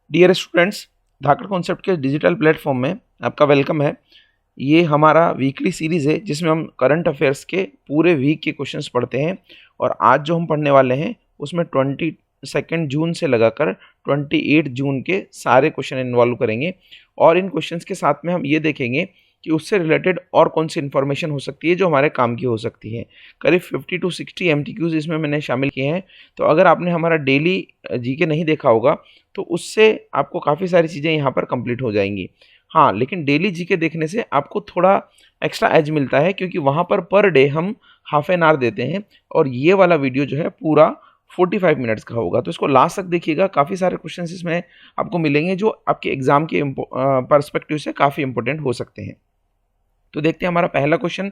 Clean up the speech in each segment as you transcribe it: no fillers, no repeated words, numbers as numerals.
Dear students, धाकड़ concept के digital platform में आपका वेलकम है। ये हमारा वीकली सीरीज़ है जिसमें हम करंट अफेयर्स के पूरे वीक के क्वेश्चंस पढ़ते हैं। और आज जो हम पढ़ने वाले हैं उसमें 22 जून से लगाकर 28 जून के सारे क्वेश्चन इन्वॉल्व करेंगे। और इन क्वेश्चंस के साथ में हम ये देखेंगे कि उससे रिलेटेड और कौन सी इन्फॉर्मेशन हो सकती है जो हमारे काम की हो सकती है। करीब 50 to 60 MTQs इसमें मैंने शामिल किए हैं। तो अगर आपने हमारा डेली जीके नहीं देखा होगा तो उससे आपको काफ़ी सारी चीज़ें यहाँ पर कंप्लीट हो जाएंगी। हाँ, लेकिन डेली जीके देखने से आपको थोड़ा एक्स्ट्रा एज मिलता है क्योंकि वहाँ पर डे हम हाफ एन आवर देते हैं और ये वाला वीडियो जो है पूरा 45 मिनट्स का होगा। तो इसको लास्ट तक देखिएगा, काफ़ी सारे क्वेश्चंस इसमें आपको मिलेंगे जो आपके एग्जाम के पर्सपेक्टिव से काफ़ी इंपॉर्टेंट हो सकते हैं। तो देखते हैं हमारा पहला क्वेश्चन,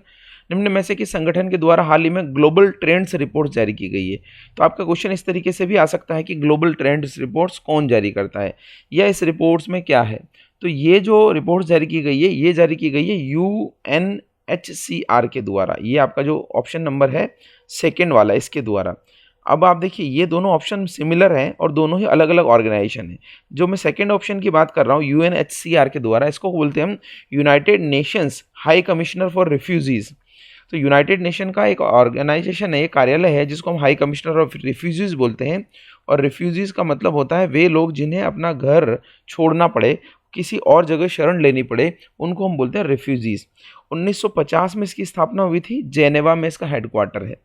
निम्न में से किस संगठन के द्वारा हाल ही में ग्लोबल ट्रेंड्स रिपोर्ट जारी की गई है। तो आपका क्वेश्चन इस तरीके से भी आ सकता है कि ग्लोबल ट्रेंड्स रिपोर्ट्स कौन जारी करता है या इस रिपोर्ट्स में क्या है। तो ये जो रिपोर्ट जारी की गई है ये जारी की गई है UNHCR के द्वारा। ये आपका जो ऑप्शन नंबर है सेकेंड वाला, इसके द्वारा। अब आप देखिए ये दोनों ऑप्शन सिमिलर हैं और दोनों ही अलग अलग ऑर्गेनाइजेशन हैं। जो मैं सेकेंड ऑप्शन की बात कर रहा हूँ UNHCR के द्वारा, इसको बोलते हैं हम United Nations high commissioner for refugees. तो यूनाइटेड नेशन का एक ऑर्गेनाइजेशन है, एक कार्यालय है जिसको हम हाई कमिश्नर ऑफ रिफ्यूजीज़ बोलते हैं। और रिफ्यूजीज़ का मतलब होता है वे लोग जिन्हें अपना घर छोड़ना पड़े, किसी और जगह शरण लेनी पड़े, उनको हम बोलते हैं रिफ्यूजीज़। 1950 में इसकी स्थापना हुई थी, जेनेवा में इसका हेडक्वार्टर है।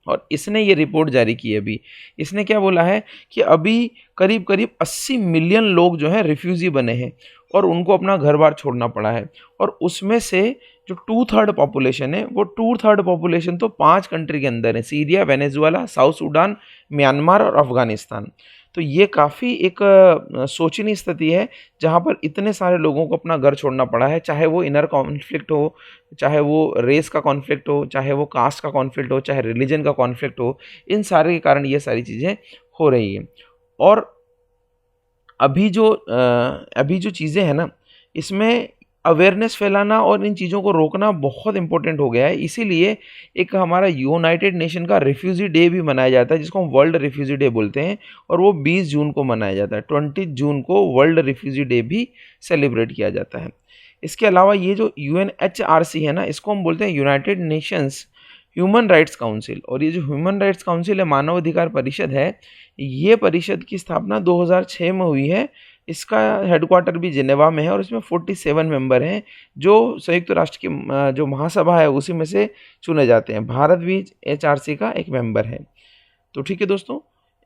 और इसने ये रिपोर्ट जारी की है अभी। इसने क्या बोला है कि अभी करीब करीब 80 मिलियन लोग जो हैं रिफ्यूजी बने हैं और उनको अपना घर बार छोड़ना पड़ा है। और उसमें से जो 2/3 पॉपुलेशन है वो 2/3 पॉपुलेशन तो 5 कंट्री के अंदर है, Syria, Venezuela, south Sudan, Myanmar और अफगानिस्तान। तो ये काफ़ी एक सोचनीय स्थिति है जहाँ पर इतने सारे लोगों को अपना घर छोड़ना पड़ा है, चाहे वो इनर कॉन्फ्लिक्ट हो, चाहे वो रेस का कॉन्फ्लिक्ट हो, चाहे वो कास्ट का कॉन्फ्लिक्ट हो, चाहे रिलीजन का कॉन्फ्लिक्ट हो। इन सारे के कारण ये सारी चीज़ें हो रही हैं। और अभी जो चीज़ें हैं ना, इसमें अवेयरनेस फैलाना और इन चीज़ों को रोकना बहुत इंपॉर्टेंट हो गया है। इसीलिए एक हमारा यूनाइटेड नेशन का रिफ्यूजी डे भी मनाया जाता है जिसको हम वर्ल्ड रिफ्यूजी डे बोलते हैं। और वो 20 जून को मनाया जाता है। 20 जून को वर्ल्ड रिफ्यूजी डे भी सेलिब्रेट किया जाता है। इसके अलावा ये जो UNHRC है ना, इसको हम बोलते हैं United Nations human rights council. और ये जो ह्यूमन राइट्स काउंसिल है, मानव अधिकार परिषद है, ये परिषद की स्थापना 2006 में हुई है। इसका हेडक्वार्टर भी जिनेवा में है और इसमें 47 मेंबर हैं जो संयुक्त राष्ट्र की जो महासभा है उसी में से चुने जाते हैं। भारत भी HRC का एक मेंबर है। तो ठीक है दोस्तों,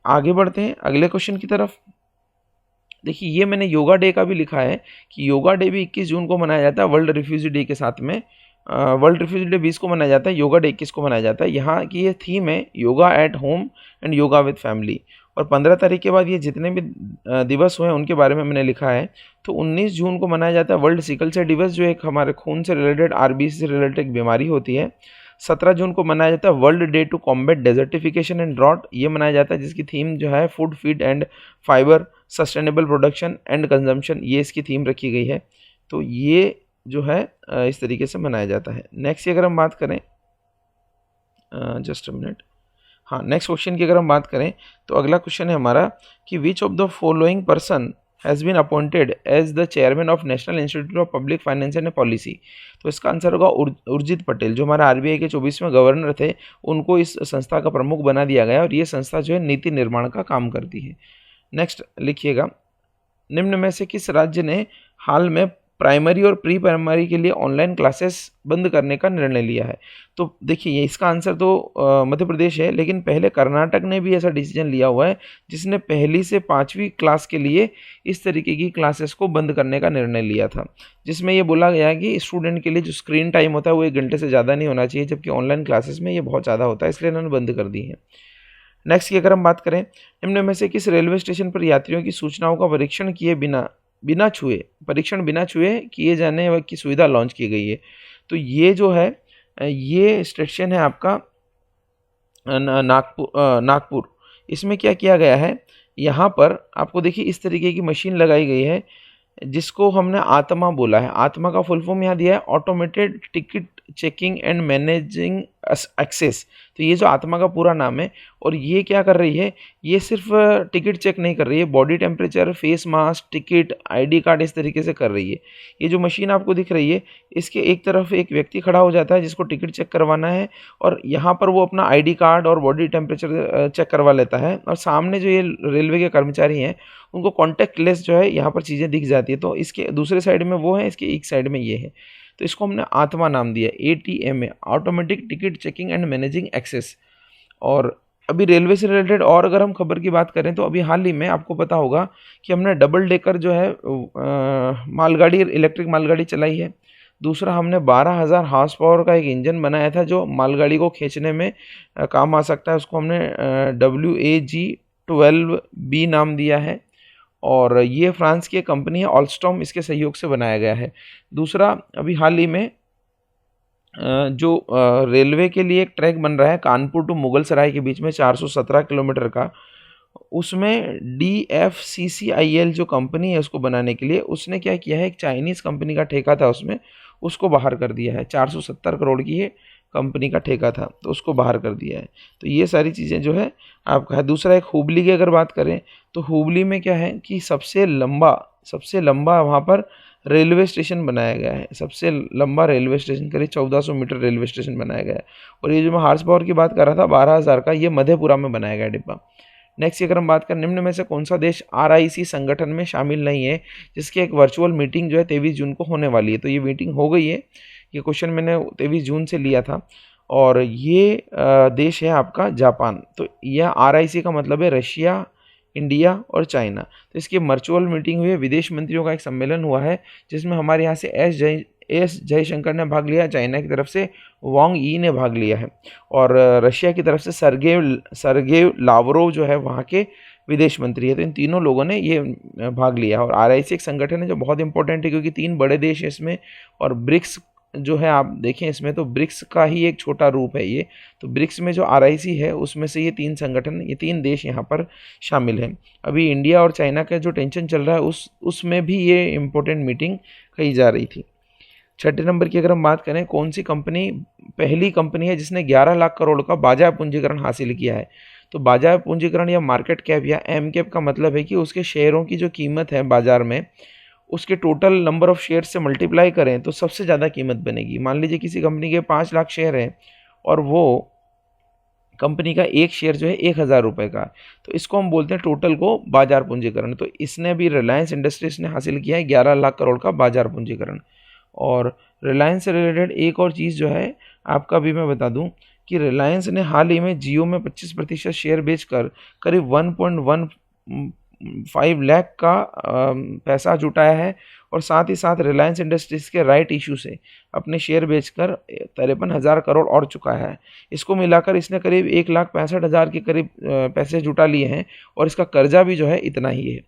आगे बढ़ते हैं अगले क्वेश्चन की तरफ। देखिए ये मैंने योगा डे का भी लिखा है कि योगा डे भी 21 जून को मनाया जाता है वर्ल्ड रिफ्यूजी डे के साथ में। वर्ल्ड रिफ्यूजी डे 20 को मनाया जाता है, योगा डे 21 को मनाया जाता है। यहाँ की ये थीम है yoga at home and yoga with family. और 15 तारीख के बाद ये जितने भी दिवस हुए हैं उनके बारे में मैंने लिखा है। तो 19 जून को मनाया जाता है वर्ल्ड सिकल सेल दिवस, जो एक हमारे खून से रिलेटेड RBC से रिलेटेड एक बीमारी होती है। 17 जून को मनाया जाता है world day to combat desertification and drought. ये मनाया जाता है जिसकी थीम जो है food, feed and fibre, sustainable production and consumption, ये इसकी थीम रखी गई है। तो ये जो है इस तरीके से मनाया जाता है। नेक्स्ट की अगर हम बात करें, जस्ट अ मिनट, हाँ नेक्स्ट क्वेश्चन की अगर हम बात करें तो अगला क्वेश्चन है हमारा कि which of the following person has been appointed as the chairman of national institute of public finance and policy. तो इसका आंसर होगा उर्जित पटेल, जो हमारे RBI के 24वें गवर्नर थे। उनको इस संस्था का प्रमुख बना दिया गया और ये संस्था जो है नीति निर्माण का काम करती है। नेक्स्ट लिखिएगा, निम्न में से किस राज्य ने हाल में प्राइमरी और प्री प्राइमरी के लिए ऑनलाइन क्लासेस बंद करने का निर्णय लिया है। तो देखिए ये इसका आंसर तो मध्य प्रदेश है, लेकिन पहले कर्नाटक ने भी ऐसा डिसीजन लिया हुआ है जिसने पहली से 5वीं क्लास के लिए इस तरीके की क्लासेस को बंद करने का निर्णय लिया था, जिसमें ये बोला गया है कि स्टूडेंट के लिए जो स्क्रीन टाइम होता है वो 1 घंटे से ज़्यादा नहीं होना चाहिए, जबकि ऑनलाइन क्लासेस में ये बहुत ज़्यादा होता है, इसलिए इन्होंने बंद कर दी है। नेक्स्ट की अगर हम बात करें, निम्न में से किस रेलवे स्टेशन पर यात्रियों की सूचनाओं का परीक्षण किए परीक्षण बिना छुए किए जाने की सुविधा लॉन्च की गई है। तो ये जो है ये स्टेशन है आपका नागपुर। इसमें क्या किया गया है, यहाँ पर आपको देखिए इस तरीके की मशीन लगाई गई है जिसको हमने आत्मा बोला है। आत्मा का फुल फॉर्म यहाँ दिया है automated ticket checking and managing access. तो ये जो आत्मा का पूरा नाम है, और ये क्या कर रही है, ये सिर्फ टिकट चेक नहीं कर रही है, body temperature, face mask, ticket, ID card इस तरीके से कर रही है। ये जो मशीन आपको दिख रही है, इसके एक तरफ एक व्यक्ति खड़ा हो जाता है जिसको टिकट चेक करवाना है, और यहाँ पर वो अपना आईडी कार्ड और बॉडी टेम्परेचर चेक करवा लेता है, और सामने जो ये रेलवे के कर्मचारी हैं उनको कॉन्टेक्ट लेस जो है यहाँ पर चीज़ें दिख जाती है। तो इसके दूसरे साइड में वो है, इसके एक साइड में ये है, तो इसको हमने आत्मा नाम दिया, ATMA, automatic ticket checking and managing access. और अभी रेलवे से रिलेटेड और अगर हम खबर की बात करें तो अभी हाल ही में आपको पता होगा कि हमने डबल डेकर जो है मालगाड़ी, इलेक्ट्रिक मालगाड़ी चलाई है। दूसरा, हमने 12,000 हॉर्स पावर का एक इंजन बनाया था जो मालगाड़ी को खींचने में काम आ सकता है, उसको हमने WAG-12B नाम दिया है, और ये फ्रांस की एक कंपनी है ऑलस्टॉम, इसके सहयोग से बनाया गया है। दूसरा, अभी हाल ही में जो रेलवे के लिए एक ट्रैक बन रहा है कानपुर टू मुगल सराय के बीच में 417 किलोमीटर का, उसमें DFCCIL जो कंपनी है उसको बनाने के लिए उसने क्या किया है, एक चाइनीज़ कंपनी का ठेका था उसमें, उसको बाहर कर दिया है। 470 करोड़ की ये कंपनी का ठेका था, तो उसको बाहर कर दिया है। तो ये सारी चीज़ें जो है आपका है। दूसरा, एक हुबली की अगर बात करें तो हुबली में क्या है कि सबसे लंबा वहाँ पर रेलवे स्टेशन बनाया गया है। सबसे लंबा रेलवे स्टेशन, करीब 1400 मीटर रेलवे स्टेशन बनाया गया है। और ये जो मैं हॉर्स पावर की बात कर रहा था 12,000 का, ये मधेपुरा में बनाया गया डिब्बा। नेक्स्ट, अगर हम बात करें, निम्न में से कौन सा देश RIC संगठन में शामिल नहीं है जिसकी एक वर्चुअल मीटिंग जो है 23 जून को होने वाली है। तो ये मीटिंग हो गई है, ये क्वेश्चन मैंने 23 जून से लिया था, और ये देश है आपका जापान। तो यह RIC का मतलब है रशिया, इंडिया और चाइना। तो इसकी वर्चुअल मीटिंग हुई है, विदेश मंत्रियों का एक सम्मेलन हुआ है जिसमें हमारे यहाँ से एस जयशंकर ने भाग लिया, चाइना की तरफ से वांग यी ने भाग लिया है, और रशिया की तरफ से सरगेव लावरोव जो है वहाँ के विदेश मंत्री है। तो इन तीनों लोगों ने ये भाग लिया। और RIC एक संगठन है जो बहुत इंपॉर्टेंट है क्योंकि 3 बड़े देश हैं इसमें, और ब्रिक्स जो है आप देखें इसमें तो ब्रिक्स का ही एक छोटा रूप है ये। तो ब्रिक्स में जो RIC है उसमें से ये 3 संगठन, ये 3 देश यहाँ पर शामिल हैं। अभी इंडिया और चाइना का जो टेंशन चल रहा है उसमें भी ये इम्पोर्टेंट मीटिंग कही जा रही थी। छठे नंबर की अगर हम बात करें, कौन सी कंपनी पहली कंपनी है जिसने 11 लाख करोड़ का बाजार पूंजीकरण हासिल किया है। तो बाजार पूंजीकरण या मार्केट कैप या एम कैप का मतलब है कि उसके शेयरों की जो कीमत है बाजार में, उसके टोटल नंबर ऑफ शेयर से मल्टीप्लाई करें तो सबसे ज़्यादा कीमत बनेगी। मान लीजिए किसी कंपनी के 5 लाख शेयर हैं और वो कंपनी का एक शेयर जो है 1,000 रुपये का, तो इसको हम बोलते हैं टोटल को बाजार पूंजीकरण। तो इसने भी रिलायंस इंडस्ट्रीज ने हासिल किया है 11 लाख करोड़ का बाजार पूंजीकरण। और रिलायंस से रिलेटेड एक और चीज़ जो है आपका भी मैं बता दूं कि रिलायंस ने हाल ही में जियो में 25% शेयर बेचकर करीब 1.15 लाख का पैसा जुटाया है, और साथ ही साथ रिलायंस इंडस्ट्रीज़ के राइट इशू से अपने शेयर बेचकर 53,000 करोड़ और चुकाया है। इसको मिलाकर इसने करीब 1,65,000 के करीब पैसे जुटा लिए हैं, और इसका कर्जा भी जो है इतना ही है।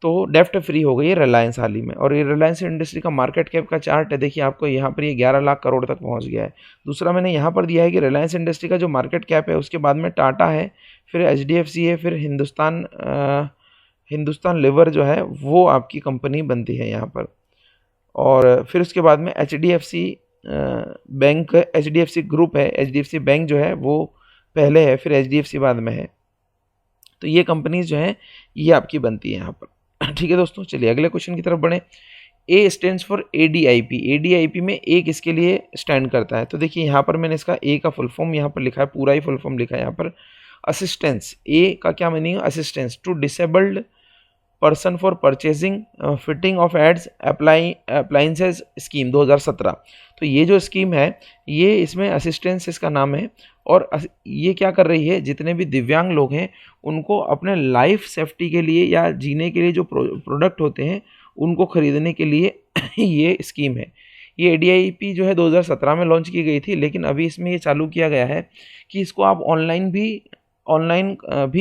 तो डेफ्ट फ्री हो गई है रिलायंस हाल ही में। और ये रिलायंस इंडस्ट्री का मार्केट कैप का चार्ट है, देखिए आपको यहाँ पर ये 11 लाख करोड़ तक पहुँच गया है। दूसरा मैंने यहाँ पर दिया है कि रिलायंस इंडस्ट्री का जो मार्केट कैप है उसके बाद में टाटा है, फिर HDFC है, फिर हिंदुस्तान लीवर जो है वो आपकी कंपनी बनती है यहाँ पर, और फिर उसके बाद में HDFC बैंक, HDFC ग्रुप है, HDFC बैंक जो है वो पहले है, फिर HDFC बाद में है। तो ये कंपनीज जो हैं ये आपकी बनती है यहाँ पर। ठीक है दोस्तों, चलिए अगले क्वेश्चन की तरफ बढ़ें। A stands for ADIP। ADIP में A किसके लिए स्टैंड करता है, तो देखिए यहाँ पर मैंने इसका A का फुल फॉर्म यहाँ पर लिखा है, पूरा ही फुल फॉर्म लिखा है यहाँ पर। असिस्टेंस, A का क्या मीनिंग है, assistance to disabled person for purchasing fitting of aids appliances scheme 2017। तो ये जो स्कीम है ये इसमें असिस्टेंस इसका नाम है, और ये क्या कर रही है, जितने भी दिव्यांग लोग हैं उनको अपने लाइफ सेफ्टी के लिए या जीने के लिए जो प्रोडक्ट होते हैं उनको खरीदने के लिए ये स्कीम है। ये ADIP जो है 2017 में लॉन्च की गई थी, लेकिन अभी इसमें ये चालू किया गया है कि इसको आप ऑनलाइन भी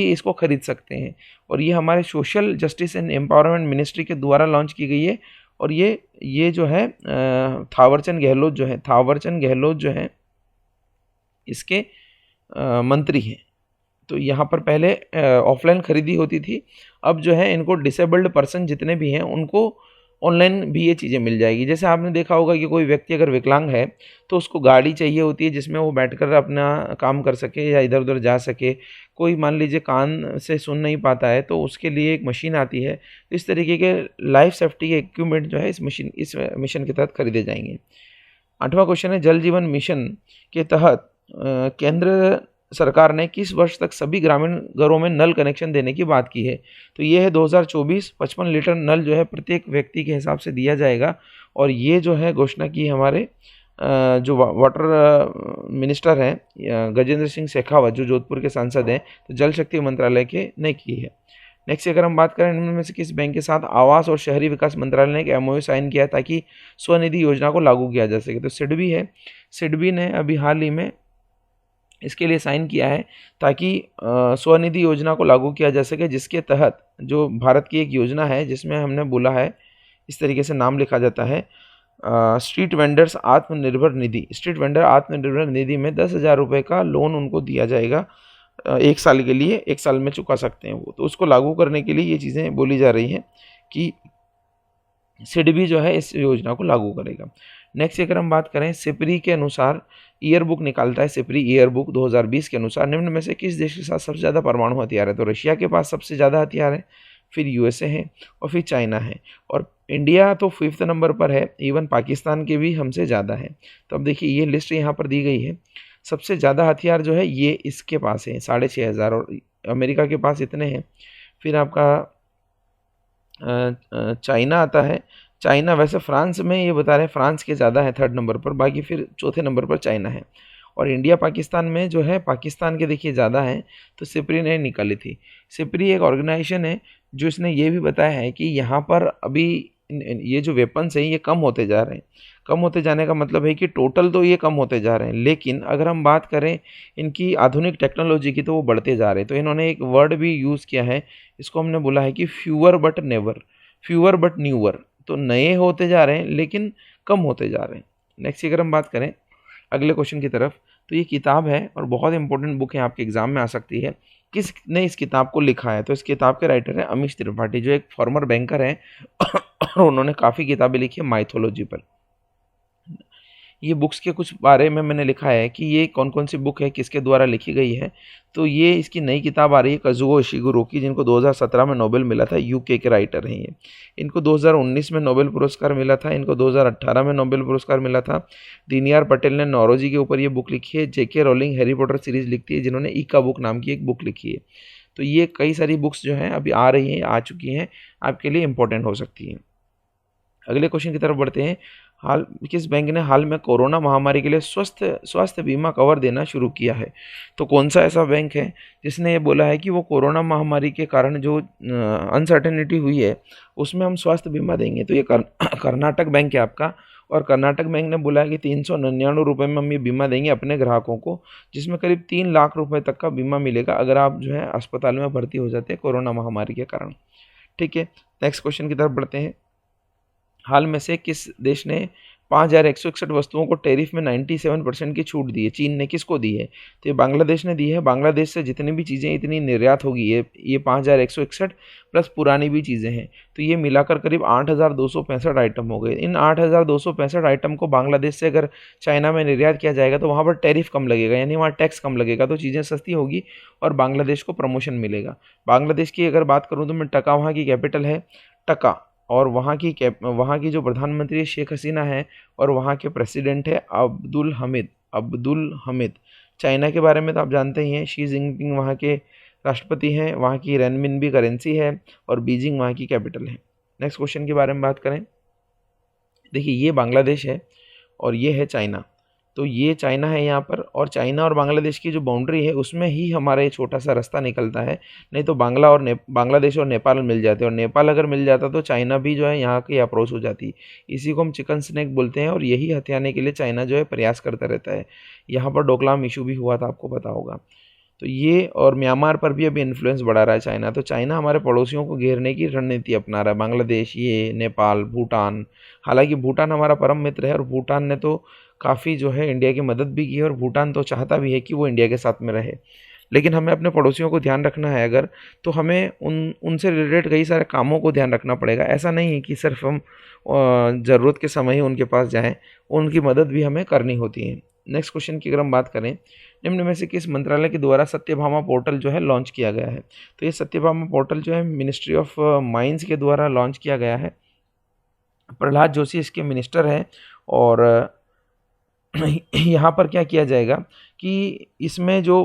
इसको खरीद सकते हैं, और ये हमारे social justice and empowerment ministry के द्वारा लॉन्च की गई है। और ये जो है थावरचंद गहलोत जो है इसके मंत्री हैं। तो यहाँ पर पहले ऑफलाइन खरीदी होती थी, अब जो है इनको डिसेबल्ड पर्सन जितने भी हैं उनको ऑनलाइन भी ये चीज़ें मिल जाएगी। जैसे आपने देखा होगा कि कोई व्यक्ति अगर विकलांग है तो उसको गाड़ी चाहिए होती है जिसमें वो बैठकर अपना काम कर सके या इधर उधर जा सके। कोई मान लीजिए कान से सुन नहीं पाता है तो उसके लिए एक मशीन आती है। तो इस तरीके के लाइफ सेफ्टी के इक्विपमेंट जो है इस मिशन के तहत खरीदे जाएंगे। 8वां क्वेश्चन है, जल जीवन मिशन के तहत केंद्र सरकार ने किस वर्ष तक सभी ग्रामीण घरों में नल कनेक्शन देने की बात की है? तो ये है 2024। 55 लीटर नल जो है प्रत्येक व्यक्ति के हिसाब से दिया जाएगा। और ये जो है घोषणा की हमारे जो वाटर मिनिस्टर हैं गजेंद्र सिंह शेखावत, जो जोधपुर के सांसद हैं, तो जल शक्ति मंत्रालय के ने की है। नेक्स्ट अगर हम बात करें, इनमें से किस बैंक के साथ आवास और शहरी विकास मंत्रालय ने एक एमओयू साइन किया ताकि स्वनिधि योजना को लागू किया जा सके? तो सिडबी है। सिडबी ने अभी हाल ही में इसके लिए साइन किया है ताकि स्वनिधि योजना को लागू किया जा सके, जिसके तहत जो भारत की एक योजना है जिसमें हमने बोला है, इस तरीके से नाम लिखा जाता है, street vendors Atmanirbhar Nidhi. Street vendor Atmanirbhar Nidhi में 10,000 रुपये का लोन उनको दिया जाएगा 1 साल के लिए, 1 साल में चुका सकते हैं वो। तो उसको लागू करने के लिए ये चीज़ें बोली जा रही हैं कि सिडबी जो है इस योजना को लागू करेगा। नेक्स्ट अगर हम बात करें, सिपरी के अनुसार ईयर बुक निकालता है, सिपरी ईयर बुक 2020 के अनुसार निम्न में से किस देश के साथ सबसे ज़्यादा परमाणु हथियार है? तो रशिया के पास सबसे ज़्यादा हथियार है, फिर यूएसए है और फिर चाइना है, और इंडिया तो 5th नंबर पर है। इवन पाकिस्तान के भी हमसे ज़्यादा है। तो अब देखिए ये लिस्ट यहाँ पर दी गई है। सबसे ज़्यादा हथियार जो है ये इसके पास है 6,500, और अमेरिका के पास इतने हैं। फिर आपका चाइना आता है। चाइना वैसे फ्रांस में ये बता रहे हैं फ्रांस के ज़्यादा है 3rd नंबर पर, बाकी फिर 4थे नंबर पर चाइना है। और इंडिया पाकिस्तान में जो है पाकिस्तान के देखिए ज़्यादा है, तो सिपरी ने निकाली थी। सिपरी एक ऑर्गेनाइजेशन है जो इसने ये भी बताया है कि यहाँ पर अभी ये जो वेपन्स हैं ये कम होते जा रहे हैं। कम होते जाने का मतलब है कि टोटल तो ये कम होते जा रहे हैं, लेकिन अगर हम बात करें इनकी आधुनिक टेक्नोलॉजी की तो वो बढ़ते जा रहे हैं। तो इन्होंने एक वर्ड भी यूज़ किया है, इसको हमने बोला है कि fewer but never, fewer but newer. तो नए होते जा रहे हैं लेकिन कम होते जा रहे हैं। नेक्स्ट अगर हम बात करें अगले क्वेश्चन की तरफ, तो ये किताब है और बहुत इंपॉर्टेंट बुक है, आपके एग्जाम में आ सकती है। किसने इस किताब को लिखा है? तो इस किताब के राइटर हैं अमीश त्रिपाठी, जो एक फॉर्मर बैंकर हैं और उन्होंने काफ़ी किताबें लिखी है माइथोलॉजी पर। ये बुक्स के कुछ बारे में मैंने लिखा है कि ये कौन कौन सी बुक है, किसके द्वारा लिखी गई है। तो ये इसकी नई किताब आ रही है काजुओ इशिगुरो की, जिनको 2017 में नोबेल मिला था, यूके के राइटर हैं ये। इनको 2019 में नोबेल पुरस्कार मिला था, इनको 2018 में नोबेल पुरस्कार मिला था। दीनयार पटेल ने नौरोजी के ऊपर ये बुक लिखी है। जेके रोलिंग हैरी पॉटर सीरीज़ लिखती है, जिन्होंने इका बुक नाम की एक बुक लिखी है। तो ये कई सारी बुक्स जो हैं अभी आ रही हैं, आ चुकी हैं, आपके लिए इंपॉर्टेंट हो सकती हैं। अगले क्वेश्चन की तरफ बढ़ते हैं। किस बैंक ने हाल में कोरोना महामारी के लिए स्वास्थ्य बीमा कवर देना शुरू किया है? तो कौन सा ऐसा बैंक है जिसने ये बोला है कि वो कोरोना महामारी के कारण जो अनसर्टेनिटी हुई है उसमें हम स्वास्थ्य बीमा देंगे? तो ये कर्नाटक बैंक है आपका। और कर्नाटक बैंक ने बोला है कि 399 रुपये में हम ये बीमा देंगे अपने ग्राहकों को, जिसमें करीब 3 लाख रुपए तक का बीमा मिलेगा अगर आप जो है अस्पताल में भर्ती हो जाते हैं कोरोना महामारी के कारण। ठीक है, नेक्स्ट क्वेश्चन की तरफ बढ़ते हैं। हाल में से किस देश ने 5,161 वस्तुओं को टैरिफ में 97% की छूट दी है? चीन ने किसको दी है? तो ये बांग्लादेश ने दी है। बांग्लादेश से जितनी भी चीज़ें इतनी निर्यात होगी, ये 5,161 प्लस पुरानी भी चीज़ें हैं, तो ये मिलाकर करीब 8,265 आइटम हो गए। इन 8,265 आइटम को बांग्लादेश से अगर चाइना में निर्यात किया जाएगा तो वहाँ पर टैरिफ कम लगेगा, यानी वहाँ टैक्स कम लगेगा, तो चीज़ें सस्ती होगी और बांग्लादेश को प्रमोशन मिलेगा। बांग्लादेश की अगर बात करूँ तो मैं ढाका वहाँ की कैपिटल है, ढाका। और वहाँ की जो प्रधानमंत्री है शेख हसीना है, और वहाँ के प्रेसिडेंट है अब्दुल हमीद। चाइना के बारे में तो आप जानते ही हैं, शी जिनपिंग वहाँ के राष्ट्रपति हैं, वहाँ की रेनमिनबी करेंसी है, और बीजिंग वहाँ की कैपिटल है। नेक्स्ट क्वेश्चन के बारे में बात करें, देखिए ये बांग्लादेश है और ये है चाइना। तो ये चाइना है यहाँ पर, और चाइना और बांग्लादेश की जो बाउंड्री है उसमें ही हमारा ये छोटा सा रास्ता निकलता है। नहीं तो बांग्लादेश और नेपाल मिल जाते, और नेपाल अगर मिल जाता तो चाइना भी जो है यहाँ की अप्रोच हो जाती। इसी को हम चिकन स्नैक बोलते हैं, और यही हथियाने के लिए चाइना जो है प्रयास करता रहता है। यहाँ पर डोकलाम इशू भी हुआ था, आपको पता होगा। तो ये और म्यांमार पर भी अभी इन्फ्लुएंस बढ़ा रहा है चाइना। तो चाइना हमारे पड़ोसियों को घेरने की रणनीति अपना रहा है, बांग्लादेश, ये नेपाल, भूटान। हालांकि भूटान हमारा परम मित्र है, और भूटान ने तो काफ़ी जो है इंडिया की मदद भी की है, और भूटान तो चाहता भी है कि वो इंडिया के साथ में रहे। लेकिन हमें अपने पड़ोसियों को ध्यान रखना है अगर, तो हमें उनसे रिलेटेड कई सारे कामों को ध्यान रखना पड़ेगा। ऐसा नहीं है कि सिर्फ हम ज़रूरत के समय ही उनके पास जाएं, उनकी मदद भी हमें करनी होती है। नेक्स्ट क्वेश्चन की अगर हम बात करें, निम्न में से किस मंत्रालय के द्वारा सत्यभामा पोर्टल जो है लॉन्च किया गया है? तो ये सत्यभामा पोर्टल जो है मिनिस्ट्री ऑफ माइंस के द्वारा लॉन्च किया गया है। प्रहलाद जोशी इसके मिनिस्टर हैं। और यहाँ पर क्या किया जाएगा कि इसमें जो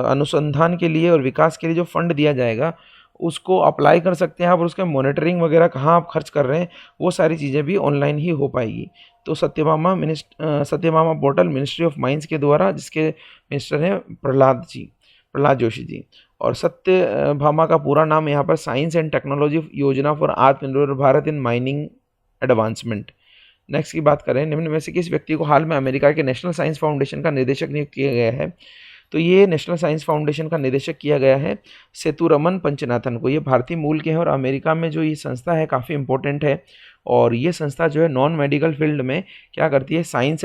अनुसंधान के लिए और विकास के लिए जो फंड दिया जाएगा उसको अप्लाई कर सकते हैं आप, और उसका मॉनिटरिंग वगैरह कहाँ आप खर्च कर रहे हैं वो सारी चीज़ें भी ऑनलाइन ही हो पाएगी। तो Satyabhama portal ministry of mines के द्वारा, जिसके मिनिस्टर हैं प्रहलाद जोशी जी। और सत्यभामा का पूरा नाम यहाँ पर साइंस एंड टेक्नोलॉजी योजना फॉर आत्मनिर्भर Bharat in mining advancement. Next की बात करें, निम्न में से किस व्यक्ति को हाल में अमेरिका के नेशनल साइंस फाउंडेशन का निदेशक नियुक्त किया गया है? तो ये नेशनल साइंस फाउंडेशन का निदेशक किया गया है सेतुरमन पंचनाथन को। ये भारतीय मूल के हैं और अमेरिका में जो ये संस्था है काफ़ी इंपॉर्टेंट है। और ये संस्था जो है नॉन मेडिकल फील्ड में क्या करती है, साइंस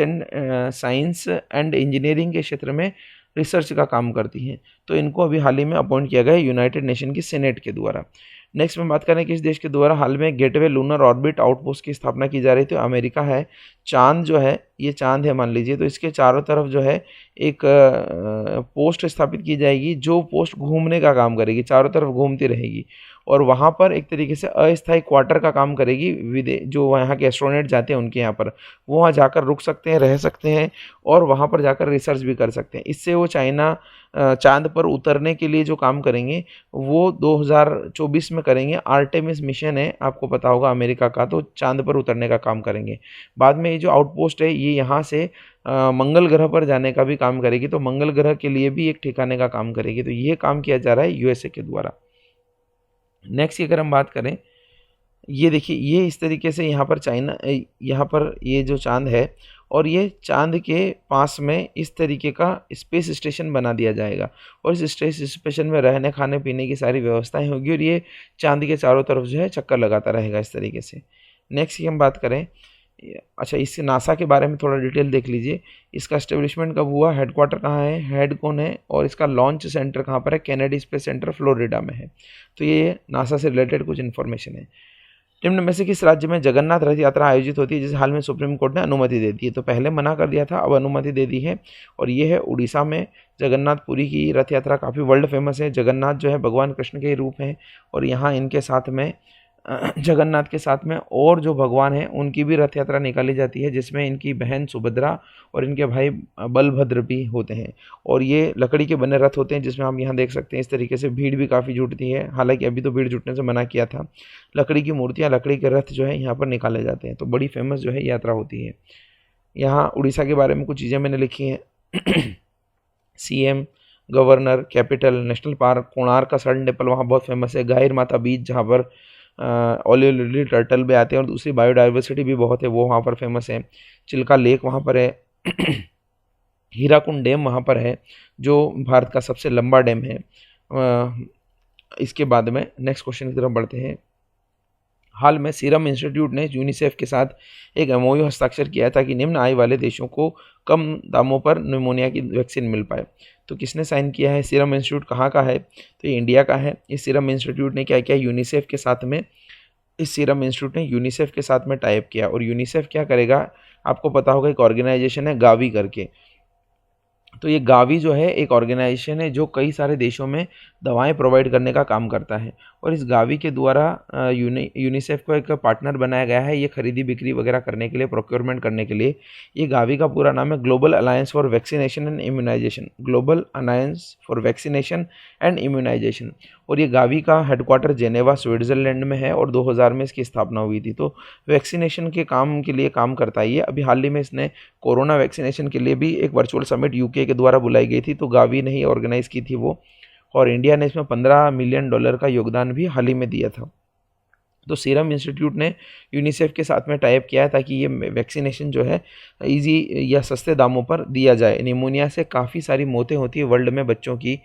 एंड इंजीनियरिंग के क्षेत्र में रिसर्च का काम करती है। तो इनको अभी हाल ही में अपॉइंट किया गया है यूनाइटेड नेशन की सेनेट के द्वारा। नेक्स्ट में बात करें किस देश के द्वारा हाल में गेटवे लूनर ऑर्बिट आउटपोस्ट की स्थापना की जा रही थी? तो अमेरिका है। चांद जो है, ये चांद है मान लीजिए, तो इसके चारों तरफ जो है एक पोस्ट स्थापित की जाएगी, जो पोस्ट घूमने का काम करेगी, चारों तरफ घूमती रहेगी और वहाँ पर एक तरीके से अस्थायी क्वार्टर का काम करेगी। जो वहाँ के एस्ट्रोनॉट जाते हैं उनके यहाँ पर, वो वहाँ जाकर रुक सकते हैं, रह सकते हैं और वहाँ पर जाकर रिसर्च भी कर सकते हैं। इससे वो चांद पर उतरने के लिए जो काम करेंगे वो 2024 में करेंगे। आर्टेमिस मिशन है, आपको पता होगा अमेरिका का, तो चांद पर उतरने का काम करेंगे। बाद में ये जो आउटपोस्ट है ये यहाँ से मंगल ग्रह पर जाने का भी काम करेगी, तो मंगल ग्रह के लिए भी एक ठिकाने का काम करेगी। तो ये काम किया जा रहा है यूएसए के द्वारा। नेक्स्ट की अगर हम बात करें, ये देखिए, ये इस तरीके से यहाँ पर ये जो चांद है और ये चांद के पास में इस तरीके का स्पेस स्टेशन बना दिया जाएगा और इस स्पेस स्टेशन में रहने खाने पीने की सारी व्यवस्थाएं होगी और ये चांद के चारों तरफ जो है चक्कर लगाता रहेगा इस तरीके से। नेक्स्ट की हम बात करें, अच्छा इससे नासा के बारे में थोड़ा डिटेल देख लीजिए। इसका एस्टेब्लिशमेंट कब हुआ, हेडक्वार्टर कहाँ है, हेड कौन है और इसका लॉन्च सेंटर कहाँ पर है? कैनेडी स्पेस सेंटर फ्लोरिडा में है। तो ये नासा से रिलेटेड कुछ इन्फॉर्मेशन है। निम्न में से किस राज्य में जगन्नाथ रथ यात्रा आयोजित होती है जिसे हाल में सुप्रीम कोर्ट ने अनुमति दे दी है? तो पहले मना कर दिया था, अब अनुमति दे दी है और ये है उड़ीसा में। जगन्नाथपुरी की रथ यात्रा काफ़ी वर्ल्ड फेमस है। जगन्नाथ जो है भगवान कृष्ण के रूप हैं और यहाँ इनके साथ में जगन्नाथ के साथ में और जो भगवान हैं उनकी भी रथ यात्रा निकाली जाती है, जिसमें इनकी बहन सुभद्रा और इनके भाई बलभद्र भी होते हैं और ये लकड़ी के बने रथ होते हैं, जिसमें हम यहाँ देख सकते हैं इस तरीके से भीड़ भी काफ़ी जुटती है। हालांकि अभी तो भीड़ जुटने से मना किया था। लकड़ी की मूर्तियाँ, लकड़ी के रथ जो है यहाँ पर निकाले जाते हैं, तो बड़ी फेमस जो है यात्रा होती है। यहाँ उड़ीसा के बारे में कुछ चीज़ें मैंने लिखी हैं। CM, governor, capital, national park, Konark का सन टेम्पल वहाँ बहुत फेमस है। गाहिर माता बीच जहाँ पर ओलियोलिली टर्टल भी आते हैं और दूसरी बायोडाइवर्सिटी भी बहुत है, वो वहाँ पर फेमस है। चिल्का लेक वहाँ पर है। हीराकुंड डैम वहाँ पर है जो भारत का सबसे लंबा डैम है। इसके बाद में नेक्स्ट क्वेश्चन की तरफ बढ़ते हैं। हाल में सीरम इंस्टीट्यूट ने यूनिसेफ के साथ एक एमओयू हस्ताक्षर किया था कि निम्न आय वाले देशों को कम दामों पर निमोनिया की वैक्सीन मिल पाए। तो किसने साइन किया है? सीरम इंस्टीट्यूट कहाँ का है? तो ये इंडिया का है। इस सीरम इंस्टीट्यूट ने क्या किया, यूनिसेफ के साथ में, इस सीरम इंस्टीट्यूट ने यूनिसेफ के साथ में टाइप किया। और यूनिसेफ क्या करेगा, आपको पता होगा एक ऑर्गेनाइजेशन है गावी करके। तो ये गावी जो है एक ऑर्गेनाइजेशन है जो कई सारे देशों में दवाएं प्रोवाइड करने का काम करता है और इस गावी के द्वारा यूनिसेफ को एक पार्टनर बनाया गया है ये खरीदी बिक्री वगैरह करने के लिए, प्रोक्योरमेंट करने के लिए। ये गावी का पूरा नाम है global alliance for vaccination and immunisation, global alliance for vaccination and immunisation. और ये गावी का हेडक्वार्टर जेनेवा स्विट्ज़रलैंड में है और 2000 में इसकी स्थापना हुई थी। तो वैक्सीनेशन के काम के लिए काम करता है ये। अभी हाल ही में इसने कोरोना वैक्सीनेशन के लिए भी एक वर्चुअल समिट यूके के द्वारा बुलाई गई थी, तो गावी ने ही ऑर्गेनाइज की थी वो, और इंडिया ने इसमें $15 मिलियन का योगदान भी हाल ही में दिया था। तो सीरम इंस्टीट्यूट ने यूनिसेफ के साथ में टाइप किया है ताकि ये वैक्सीनेशन जो है इजी या सस्ते दामों पर दिया जाए। निमोनिया से काफ़ी सारी मौतें होती है वर्ल्ड में बच्चों की,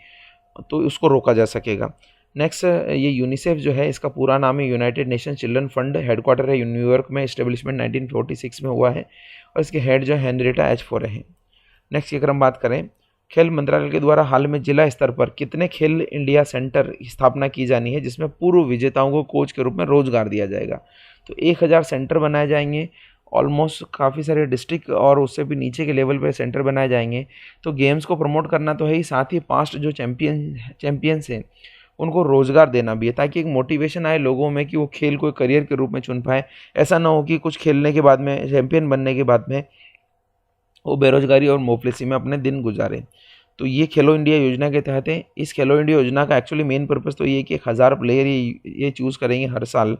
तो उसको रोका जा सकेगा। नेक्स्ट, ये यूनिसेफ जो है इसका पूरा नाम है United nation children fund. Headquarter है न्यूयॉर्क में, इस्टेब्लिशमेंट 1946 में हुआ है और इसके हेड जो है हेनरिटा एच फोरे हैं। नेक्स्ट की अगर हम बात करें, खेल मंत्रालय के द्वारा हाल में जिला स्तर पर कितने खेल इंडिया सेंटर की स्थापना की जानी है जिसमें पूर्व विजेताओं को कोच के रूप में रोजगार दिया जाएगा? तो 1000 सेंटर बनाए जाएंगे, ऑलमोस्ट काफ़ी सारे डिस्ट्रिक्ट और उससे भी नीचे के लेवल पे सेंटर बनाए जाएंगे। तो गेम्स को प्रमोट करना तो है ही, साथ ही पास्ट जो चैंपियंस हैं उनको रोजगार देना भी है, ताकि एक मोटिवेशन आए लोगों में कि वो खेल को करियर के रूप में चुन पाए। ऐसा ना हो कि कुछ खेलने के बाद में, चैंपियन बनने के बाद में वो बेरोजगारी और मुफलिसी में अपने दिन गुजारे। तो ये खेलो इंडिया योजना के तहत है। इस खेलो इंडिया योजना का एक्चुअली मेन पर्पज़ तो ये है कि 1000 प्लेयर ये चूज़ करेंगे हर साल,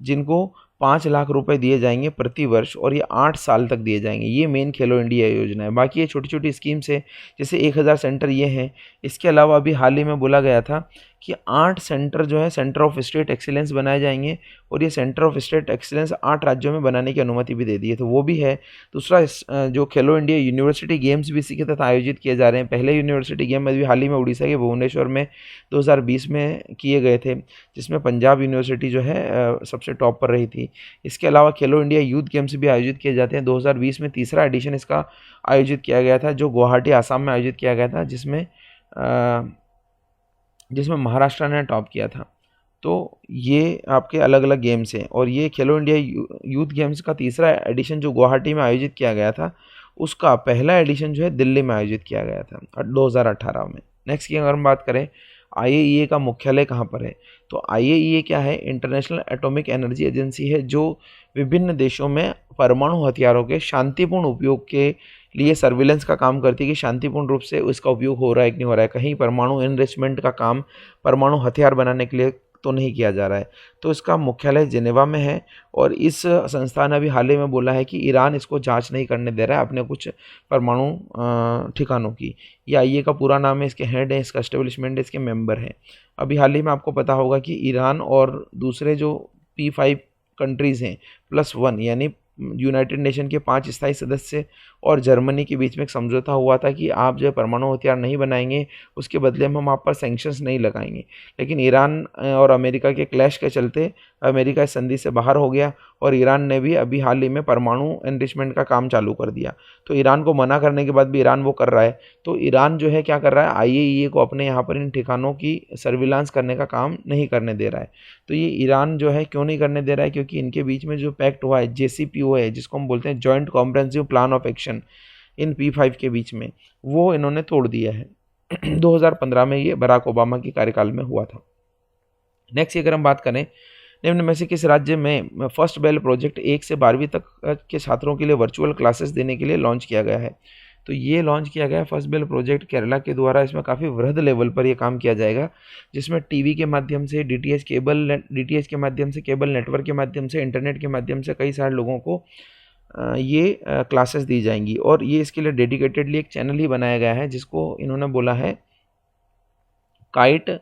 जिनको 5 लाख रुपए दिए जाएंगे प्रति वर्ष, और ये 8 साल तक दिए जाएंगे। ये मेन खेलो इंडिया योजना है। बाकी ये छोटी छोटी स्कीम्स है, जैसे 1000 सेंटर ये हैं। इसके अलावा अभी हाल ही में बोला गया था कि 8 सेंटर जो है सेंटर ऑफ स्टेट एक्सीलेंस बनाए जाएंगे, और ये सेंटर ऑफ स्टेट एक्सीलेंस 8 राज्यों में बनाने की अनुमति भी दे दी है, तो वो भी है। दूसरा जो खेलो इंडिया यूनिवर्सिटी गेम्स भी इसी के तहत आयोजित किए जा रहे हैं। पहले यूनिवर्सिटी गेम अभी हाल ही में उड़ीसा के भुवनेश्वर में 2020 में किए गए थे, जिसमें पंजाब यूनिवर्सिटी जो है सबसे टॉप पर रही थी। इसके अलावा खेलो इंडिया यूथ गेम्स भी आयोजित किए जाते हैं। 2020 में तीसरा एडिशन इसका आयोजित किया गया था, जो गुवाहाटी आसाम में आयोजित किया गया था, जिसमें महाराष्ट्र ने टॉप किया था। तो ये आपके अलग अलग गेम्स हैं, और ये खेलो इंडिया यूथ गेम्स का तीसरा एडिशन जो गुवाहाटी में आयोजित किया गया था, उसका पहला एडिशन जो है दिल्ली में आयोजित किया गया था 2018 में। नेक्स्ट की अगर हम बात करें, IAEA का मुख्यालय कहाँ पर है? तो IAEA क्या है? इंटरनेशनल एटॉमिक एनर्जी एजेंसी है, जो विभिन्न देशों में परमाणु हथियारों के शांतिपूर्ण उपयोग के लिए सर्विलेंस का काम करती है कि शांतिपूर्ण रूप से उसका उपयोग हो रहा है कि नहीं हो रहा है। कहीं परमाणु एनरिचमेंट का काम परमाणु हथियार बनाने के लिए तो नहीं किया जा रहा है। तो इसका मुख्यालय जिनेवा में है, और इस संस्था ने अभी हाल ही में बोला है कि ईरान इसको जांच नहीं करने दे रहा है अपने कुछ परमाणु ठिकानों की। ये IAEA का पूरा नाम है, इसके हेड है, इसका एस्टेब्लिशमेंट है, इसके मेंबर हैं। अभी हाल ही में आपको पता होगा कि ईरान और दूसरे जो P5 कंट्रीज़ हैं +1, यानी यूनाइटेड नेशन के 5 स्थायी सदस्य और जर्मनी के बीच में एक समझौता हुआ था कि आप जो है परमाणु हथियार नहीं बनाएंगे, उसके बदले में हम आप पर सैंक्शंस नहीं लगाएंगे। लेकिन ईरान और अमेरिका के क्लैश के चलते अमेरिका इस संधि से बाहर हो गया, और ईरान ने भी अभी हाल ही में परमाणु एनरिचमेंट का काम चालू कर दिया। तो ईरान को मना करने के बाद भी ईरान वो कर रहा है। तो ईरान जो है क्या कर रहा है, IAEA को अपने यहाँ पर इन ठिकानों की सर्विलांस करने का काम नहीं करने दे रहा है। तो ये ईरान जो है क्यों नहीं करने दे रहा है? क्योंकि इनके बीच में जो पैक्ट हुआ है, JCPOA है, जिसको हम बोलते हैं joint comprehensive plan of action, in P5 के बीच में, वो इन्होंने तोड़ दिया है। 2015 में ये बराक ओबामा के कार्यकाल में हुआ था। नेक्स्ट अगर हम बात करें, निम्न में से किस राज्य में फर्स्ट बेल प्रोजेक्ट 1 से 12वीं तक के छात्रों के लिए वर्चुअल क्लासेस देने के लिए लॉन्च किया गया है? तो ये लॉन्च किया गया है फर्स्ट बेल प्रोजेक्ट केरला के द्वारा। इसमें काफ़ी वृहद लेवल पर ये काम किया जाएगा, जिसमें टीवी के माध्यम से, DTH के माध्यम से, केबल नेटवर्क के माध्यम से, इंटरनेट के माध्यम से कई सारे लोगों को ये क्लासेस दी जाएंगी। और ये इसके लिए डेडिकेटेडली एक चैनल ही बनाया गया है, जिसको इन्होंने बोला है काइट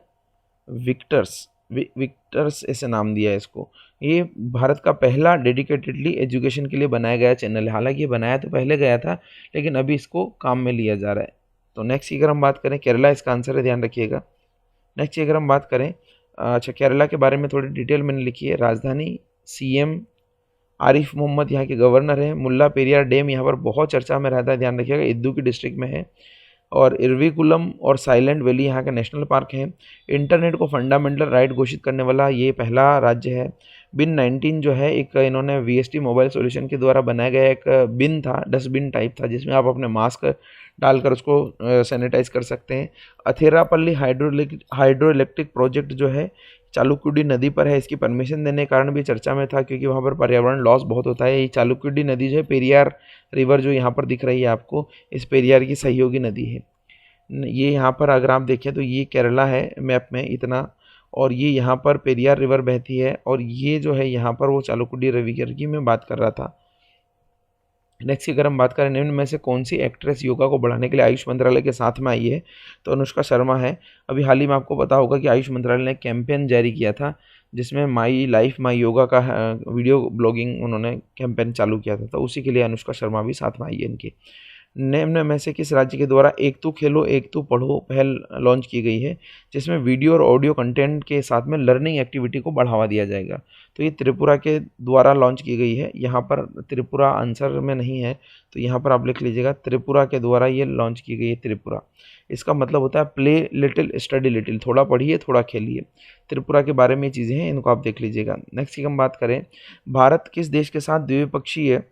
विक्टर्स ऐसे नाम दिया है इसको। ये भारत का पहला डेडिकेटेडली एजुकेशन के लिए बनाया गया चैनल है। हालांकि ये बनाया तो पहले गया था, लेकिन अभी इसको काम में लिया जा रहा है। तो नेक्स्ट की अगर हम बात करें, केरला इसका आंसर है, ध्यान रखिएगा। नेक्स्ट की अगर हम बात करें, अच्छा केरला के बारे में थोड़ी डिटेल मैंने लिखी है। राजधानी, CM आरिफ मोहम्मद यहाँ के गवर्नर हैं। मुल्ला पेरियार डैम यहाँ पर बहुत चर्चा में रहता है, ध्यान रखिएगा, इदुक्की डिस्ट्रिक्ट में है। और इरविकुलम और साइलेंट वैली यहाँ का नेशनल पार्क है। इंटरनेट को फंडामेंटल राइट घोषित करने वाला ये पहला राज्य है। बिन 19 जो है एक इन्होंने VST मोबाइल सॉल्यूशन के द्वारा बनाया गया एक बिन था, डस्टबिन टाइप था, जिसमें आप अपने मास्क डालकर उसको सैनिटाइज कर सकते हैं। अथेरापल्ली हाइड्रो इलेक्ट्रिक प्रोजेक्ट जो है चालुक्युडी नदी पर है। इसकी परमिशन देने के कारण भी चर्चा में था, क्योंकि वहाँ पर पर्यावरण लॉस बहुत होता है। ये चालुक्युडी नदी जो है, पेरियार रिवर जो यहाँ पर दिख रही है आपको, इस पेरियार की सहयोगी नदी है। ये यहाँ पर अगर आप देखें तो ये केरला है मैप में इतना, और ये यहाँ पर पेरियार रिवर बहती है, और ये जो है यहाँ पर वो चालुक्युडी रिवर की मैं बात कर रहा था। नेक्स्ट अगर हम बात करें, निम्न में से कौन सी एक्ट्रेस योगा को बढ़ाने के लिए आयुष मंत्रालय के साथ में आई है? तो अनुष्का शर्मा है। अभी हाल ही में आपको पता होगा कि आयुष मंत्रालय ने कैंपेन जारी किया था, जिसमें माई लाइफ माई योगा का वीडियो ब्लॉगिंग उन्होंने कैंपेन चालू किया था, तो उसी के लिए अनुष्का शर्मा भी साथ में आई है इनकी। निम्न में से किस राज्य के द्वारा एक तू खेलो एक तू पढ़ो पहल लॉन्च की गई है, जिसमें वीडियो और ऑडियो कंटेंट के साथ में लर्निंग एक्टिविटी को बढ़ावा दिया जाएगा? तो ये त्रिपुरा के द्वारा लॉन्च की गई है। यहाँ पर त्रिपुरा आंसर में नहीं है, तो यहाँ पर आप लिख लीजिएगा त्रिपुरा के द्वारा ये लॉन्च की गई है त्रिपुरा। इसका मतलब होता है प्ले लिटिल स्टडी लिटिल, थोड़ा पढ़िए थोड़ा खेलिए। त्रिपुरा के बारे में ये चीज़ें हैं, इनको आप देख लीजिएगा। नेक्स्ट की हम बात करें, भारत किस देश के साथ द्विपक्षीय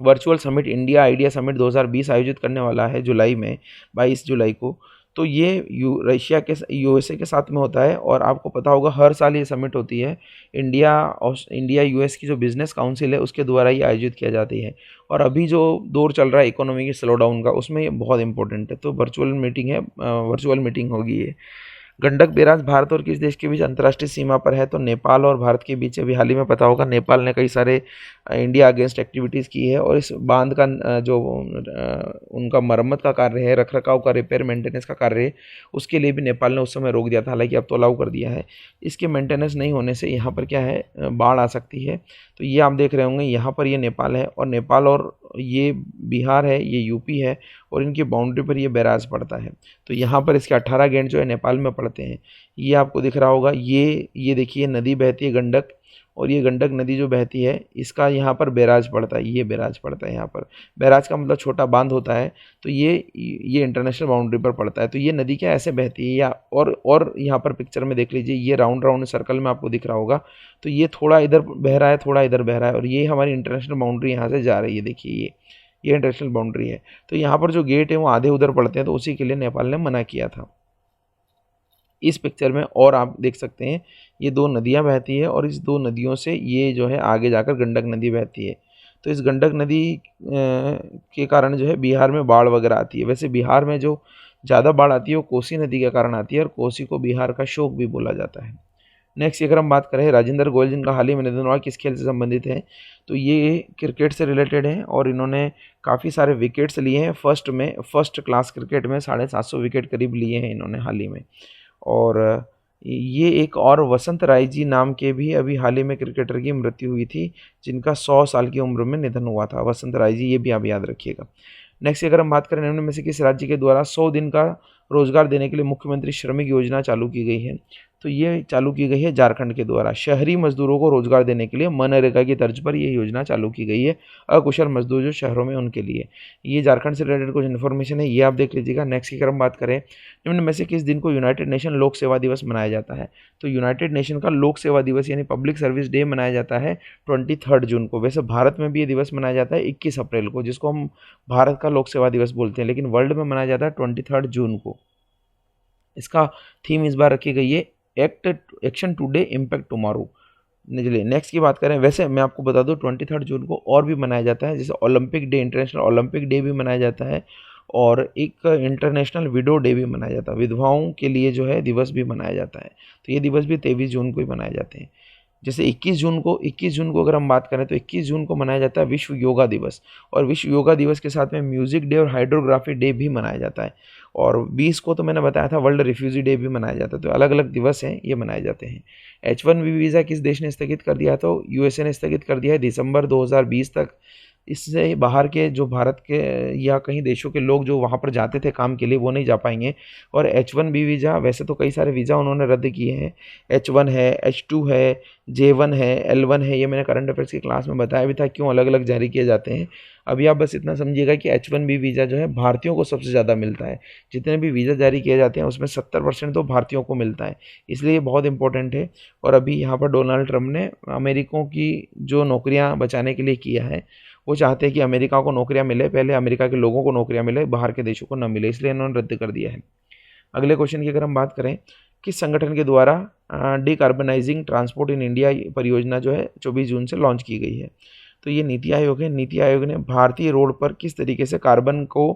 virtual summit India idea summit 2020 आयोजित करने वाला है जुलाई में, 22 जुलाई को? तो ये रशिया के यूएसए के साथ में होता है, और आपको पता होगा हर साल ये समिट होती है। इंडिया यूएस की जो बिज़नेस काउंसिल है उसके द्वारा ये आयोजित किया जाती है। और अभी जो दौर चल रहा है इकोनॉमी के स्लो डाउन का, उसमें ये बहुत इंपॉर्टेंट है। तो वर्चुअल मीटिंग है, वर्चुअल मीटिंग होगी ये। गंडक बैराज भारत और किस देश के बीच अंतर्राष्ट्रीय सीमा पर है? तो नेपाल और भारत के बीच। अभी हाल ही में पता होगा नेपाल ने कई सारे इंडिया अगेंस्ट एक्टिविटीज़ की है, और इस बांध का जो उनका मरम्मत का कार्य है, रखरखाव का, रिपेयर मेंटेनेंस का कार्य है, उसके लिए भी नेपाल ने उस समय रोक दिया था। हालांकि अब तो अलाउ कर दिया है। इसके मेंटेनेंस नहीं होने से यहाँ पर क्या है, बाढ़ आ सकती है। तो ये आप देख रहे होंगे, यहाँ पर ये नेपाल है, और नेपाल और ये बिहार है, ये यूपी है, और इनकी बाउंड्री पर ये बैराज पड़ता है। तो यहाँ पर इसके 18 गेट जो है नेपाल में पड़ते हैं। ये आपको दिख रहा होगा, ये देखिए नदी बहती है गंडक, और ये गंडक नदी जो बहती है इसका यहाँ पर बैराज पड़ता है, ये बैराज पड़ता है यहाँ पर। बैराज का मतलब छोटा बांध होता है। तो ये इंटरनेशनल बाउंड्री पर पड़ता है। तो ये नदी क्या ऐसे बहती है, या और यहाँ पर पिक्चर में देख लीजिए, ये राउंड राउंड सर्कल में आपको दिख रहा होगा। तो ये थोड़ा इधर बह रहा है, थोड़ा इधर बह रहा है, और ये हमारी इंटरनेशनल बाउंड्री यहाँ से जा रही है। देखिए ये इंटरनेशनल बाउंड्री है। तो यहाँ पर जो गेट है वो आधे उधर पड़ते हैं, तो उसी के लिए नेपाल ने मना किया था। इस पिक्चर में और आप देख सकते हैं, ये दो नदियाँ बहती है, और इस दो नदियों से ये जो है आगे जाकर गंडक नदी बहती है। तो इस गंडक नदी के कारण जो है बिहार में बाढ़ वगैरह आती है। वैसे बिहार में जो ज़्यादा बाढ़ आती है वो कोसी नदी के कारण आती है, और कोसी को बिहार का शोक भी बोला जाता है। नेक्स्ट अगर हम बात करें, राजेंद्र गोयल जिनका हाल ही में निधन हुआ, किस खेल से संबंधित है? तो ये क्रिकेट से रिलेटेड है, और इन्होंने काफ़ी सारे विकेट्स लिए हैं। फर्स्ट क्लास क्रिकेट में 750 विकेट करीब लिए हैं इन्होंने हाल ही में। और ये एक और वसंत राय जी नाम के भी अभी हाल ही में क्रिकेटर की मृत्यु हुई थी, जिनका 100 साल की उम्र में निधन हुआ था। वसंत राय जी, ये भी आप याद रखिएगा। नेक्स्ट अगर हम बात करें, निम्न में से किस राज्य के द्वारा 100 दिन का रोजगार देने के लिए मुख्यमंत्री श्रमिक योजना चालू की गई है? तो ये चालू की गई है झारखंड के द्वारा। शहरी मजदूरों को रोजगार देने के लिए मनरेगा की तर्ज पर ये योजना चालू की गई है, अकुशल मजदूर जो शहरों में उनके लिए। ये झारखंड से रिलेटेड कुछ इन्फॉर्मेशन है, ये आप देख लीजिएगा। नेक्स्ट की अगर हम बात करें, निम्न में से किस दिन को यूनाइटेड नेशन लोक सेवा दिवस मनाया जाता है? तो यूनाइटेड नेशन का लोक सेवा दिवस यानी पब्लिक सर्विस डे मनाया जाता है 23 जून को। वैसे भारत में भी ये दिवस मनाया जाता है 21 अप्रैल को, जिसको हम भारत का लोक सेवा दिवस बोलते हैं, लेकिन वर्ल्ड में मनाया जाता है 23 जून को। इसका थीम इस बार रखी गई है एक्शन टुडे इम्पैक्ट टुमारो। चलिए नेक्स्ट की बात करें। वैसे मैं आपको बता दूं 23 जून को और भी मनाया जाता है, जैसे Olympic day, international Olympic day भी मनाया जाता है, और एक इंटरनेशनल विडो डे भी मनाया जाता है, विधवाओं के लिए जो है दिवस भी मनाया जाता है। तो ये दिवस भी 23 जून को ही मनाए जाते हैं। जैसे 21 जून को अगर हम बात करें तो 21 जून को मनाया जाता है विश्व योगा दिवस, और विश्व योगा दिवस के साथ में म्यूजिक डे और हाइड्रोग्राफी डे भी मनाया जाता है। और 20 को तो मैंने बताया था वर्ल्ड रिफ्यूजी डे भी मनाया जाता है। तो अलग अलग दिवस हैं, ये मनाए जाते हैं। H1B वीज़ा किस देश ने स्थगित कर दिया? तो यूएसए ने स्थगित कर दिया है दिसंबर 2020 तक। इससे बाहर के जो भारत के या कहीं देशों के लोग जो वहाँ पर जाते थे काम के लिए, वो नहीं जा पाएंगे। और H1B वीज़ा, वैसे तो कई सारे वीज़ा उन्होंने रद्द किए हैं। H1 है, H2 है, J1 है, L1 है। ये मैंने करंट अफेयर्स की क्लास में बताया भी था क्यों अलग अलग जारी किए जाते हैं। अभी आप बस इतना समझिएगा कि H1B वीज़ा जो है भारतीयों को सबसे ज़्यादा मिलता है। जितने भी वीज़ा जारी किए जाते हैं उसमें 70% तो भारतीयों को मिलता है, इसलिए ये बहुत इंपॉर्टेंट है। और अभी यहाँ पर डोनाल्ड ट्रंप ने अमेरिकों की जो नौकरियाँ बचाने के लिए किया है, वो चाहते हैं कि अमेरिका को नौकरियां मिले, पहले अमेरिका के लोगों को नौकरियां मिले, बाहर के देशों को न मिले, इसलिए इन्होंने रद्द कर दिया है। अगले क्वेश्चन की अगर हम बात करें, किस संगठन के द्वारा डिकार्बनाइजिंग ट्रांसपोर्ट इन इंडिया परियोजना जो है 24 जून से लॉन्च की गई है? तो ये नीति आयोग है। नीति आयोग ने भारतीय रोड पर किस तरीके से कार्बन को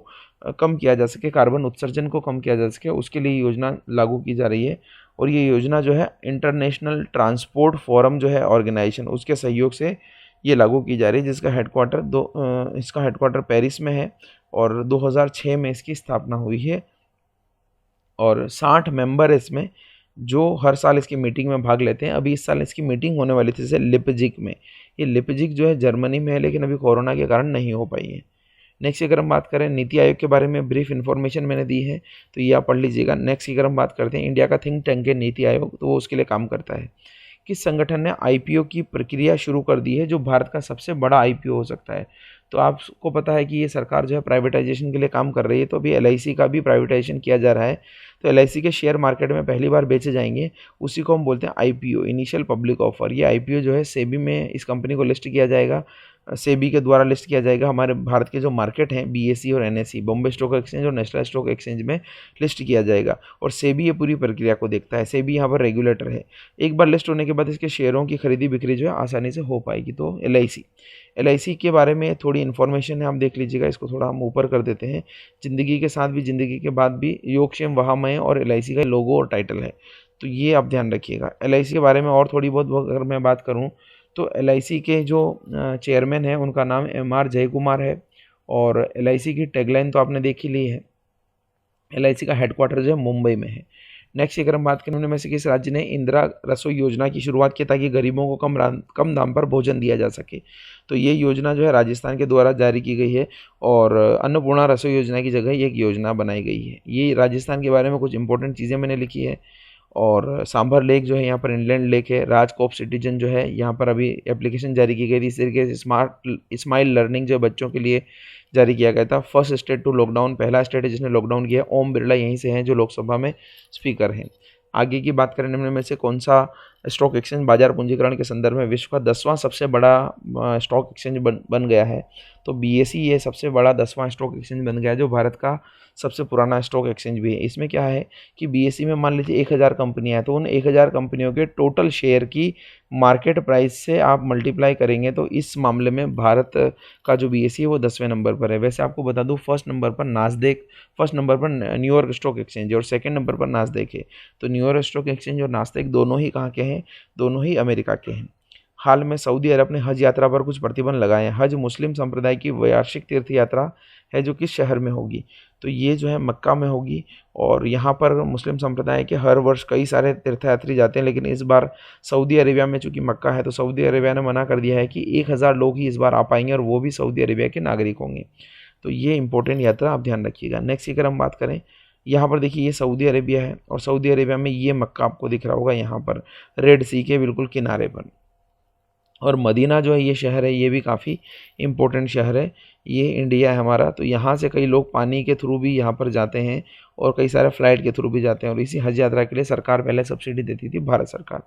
कम किया जा सके, कार्बन उत्सर्जन को कम किया जा सके, उसके लिए योजना लागू की जा रही है। और ये योजना जो है इंटरनेशनल ट्रांसपोर्ट फोरम जो है ऑर्गेनाइजेशन, उसके सहयोग से ये लागू की जा रही है, जिसका इसका हेडक्वार्टर पेरिस में है, और 2006 में इसकी स्थापना हुई है। और 60 मेंबर इसमें जो हर साल इसकी मीटिंग में भाग लेते हैं। अभी इस साल इसकी मीटिंग होने वाली थी जैसे लिपजिग में। ये लिपजिग जो है जर्मनी में है, लेकिन अभी कोरोना के कारण नहीं हो पाई है। नेक्स्ट अगर हम बात करें नीति आयोग के बारे में ब्रीफ इन्फॉर्मेशन मैंने दी है, तो ये आप पढ़ लीजिएगा। नेक्स्ट अगर हम बात करते हैं इंडिया का थिंक टैंक है नीति आयोग, तो वो उसके लिए काम करता है। किस संगठन ने आईपीओ की प्रक्रिया शुरू कर दी है, जो भारत का सबसे बड़ा आईपीओ हो सकता है? तो आपको पता है कि ये सरकार जो है प्राइवेटाइजेशन के लिए काम कर रही है, तो अभी एलआईसी का भी प्राइवेटाइजेशन किया जा रहा है। तो एलआईसी के शेयर मार्केट में पहली बार बेचे जाएंगे, उसी को हम बोलते हैं आईपीओ, इनिशियल पब्लिक ऑफर। ये आईपीओ जो है सेबी में इस कंपनी को लिस्ट किया जाएगा, सेबी के द्वारा लिस्ट किया जाएगा। हमारे भारत के जो मार्केट हैं बीएसई और एनएसई, बॉम्बे स्टॉक एक्सचेंज और नेशनल स्टॉक एक्सचेंज में लिस्ट किया जाएगा, और सेबी ये पूरी प्रक्रिया को देखता है। सेबी यहाँ पर रेगुलेटर है। एक बार लिस्ट होने के बाद इसके शेयरों की खरीदी बिक्री जो है आसानी से हो पाएगी। तो एलआईसी के बारे में थोड़ी इन्फॉर्मेशन है, आप देख लीजिएगा। इसको थोड़ा हम ऊपर कर देते हैं। ज़िंदगी के साथ भी, ज़िंदगी के बाद भी, योगक्षेम वहामय और एलआईसी का लोगो और टाइटल है, तो ये आप ध्यान रखिएगा। एलआईसी के बारे में और थोड़ी बहुत अगर मैं बात करूं, तो एलआईसी के जो चेयरमैन हैं उनका नाम एमआर जयकुमार है, और एलआईसी की टैगलाइन तो आपने देख ही ली है। एलआईसी का हेडक्वार्टर जो है मुंबई में है। नेक्स्ट अगर हम बात करें, उनमें से किस राज्य ने इंदिरा रसोई योजना की शुरुआत की ताकि गरीबों को कम दाम पर भोजन दिया जा सके? तो ये योजना जो है राजस्थान के द्वारा जारी की गई है, और अन्नपूर्णा रसोई योजना की जगह ये एक योजना बनाई गई है। ये राजस्थान के बारे में कुछ इंपॉर्टेंट चीज़ें मैंने लिखी है। और सांभर लेक जो है यहाँ पर इंलैंड लेक है। राजकोप सिटीजन जो है यहाँ पर अभी एप्लीकेशन जारी की गई थी। इस तरीके से स्माइल लर्निंग जो बच्चों के लिए जारी किया गया था। फर्स्ट स्टेट टू लॉकडाउन, पहला स्टेट है जिसने लॉकडाउन किया। ओम बिरला यहीं से हैं जो लोकसभा में स्पीकर हैं। आगे की बात करें, निम्न में से कौन सा स्टॉक एक्सचेंज बाजार पूंजीकरण के संदर्भ में विश्व का 10वां सबसे बड़ा स्टॉक एक्सचेंज बन गया है? तो बीएसई ये सबसे बड़ा 10वां स्टॉक एक्सचेंज बन गया है, जो भारत का सबसे पुराना स्टॉक एक्सचेंज भी है। इसमें क्या है कि बीएसई में मान लीजिए 1000 कंपनियां हैं, तो उन 1000 कंपनियों के टोटल शेयर की मार्केट प्राइस से आप मल्टीप्लाई करेंगे, तो इस मामले में भारत का जो बीएसई है वो 10वें नंबर पर है। वैसे आपको बता दूं, फर्स्ट नंबर पर न्यूयॉर्क स्टॉक एक्सचेंज और सेकंड नंबर पर नास्डेक है। तो न्यूयॉर्क स्टॉक एक्सचेंज और नास्डेक दोनों ही कहाँ के हैं? दोनों ही अमेरिका के हैं। हाल में सऊदी अरब ने हज यात्रा पर कुछ प्रतिबंध लगाए हैं। हज मुस्लिम संप्रदाय की वार्षिक तीर्थ यात्रा है, जो किस शहर में होगी? तो ये जो है मक्का में होगी, और यहाँ पर मुस्लिम संप्रदाय के हर वर्ष कई सारे तीर्थयात्री जाते हैं, लेकिन इस बार सऊदी अरेबिया में चूंकि मक्का है, तो सऊदी अरेबिया ने मना कर दिया है कि 1000 लोग ही इस बार आ पाएंगे, और वो भी सऊदी अरेबिया के नागरिक होंगे। तो ये इंपॉर्टेंट यात्रा आप ध्यान रखिएगा। नेक्स्ट अगर हम बात करें, यहाँ पर देखिए ये सऊदी अरेबिया है, और सऊदी अरेबिया में ये मक्का आपको दिख रहा होगा यहाँ पर रेड सी के बिल्कुल किनारे पर। और मदीना जो है ये शहर है, ये भी काफ़ी इम्पोर्टेंट शहर है। ये इंडिया है हमारा, तो यहाँ से कई लोग पानी के थ्रू भी यहाँ पर जाते हैं, और कई सारे फ्लाइट के थ्रू भी जाते हैं, और इसी हज यात्रा के लिए सरकार पहले सब्सिडी देती थी, भारत सरकार।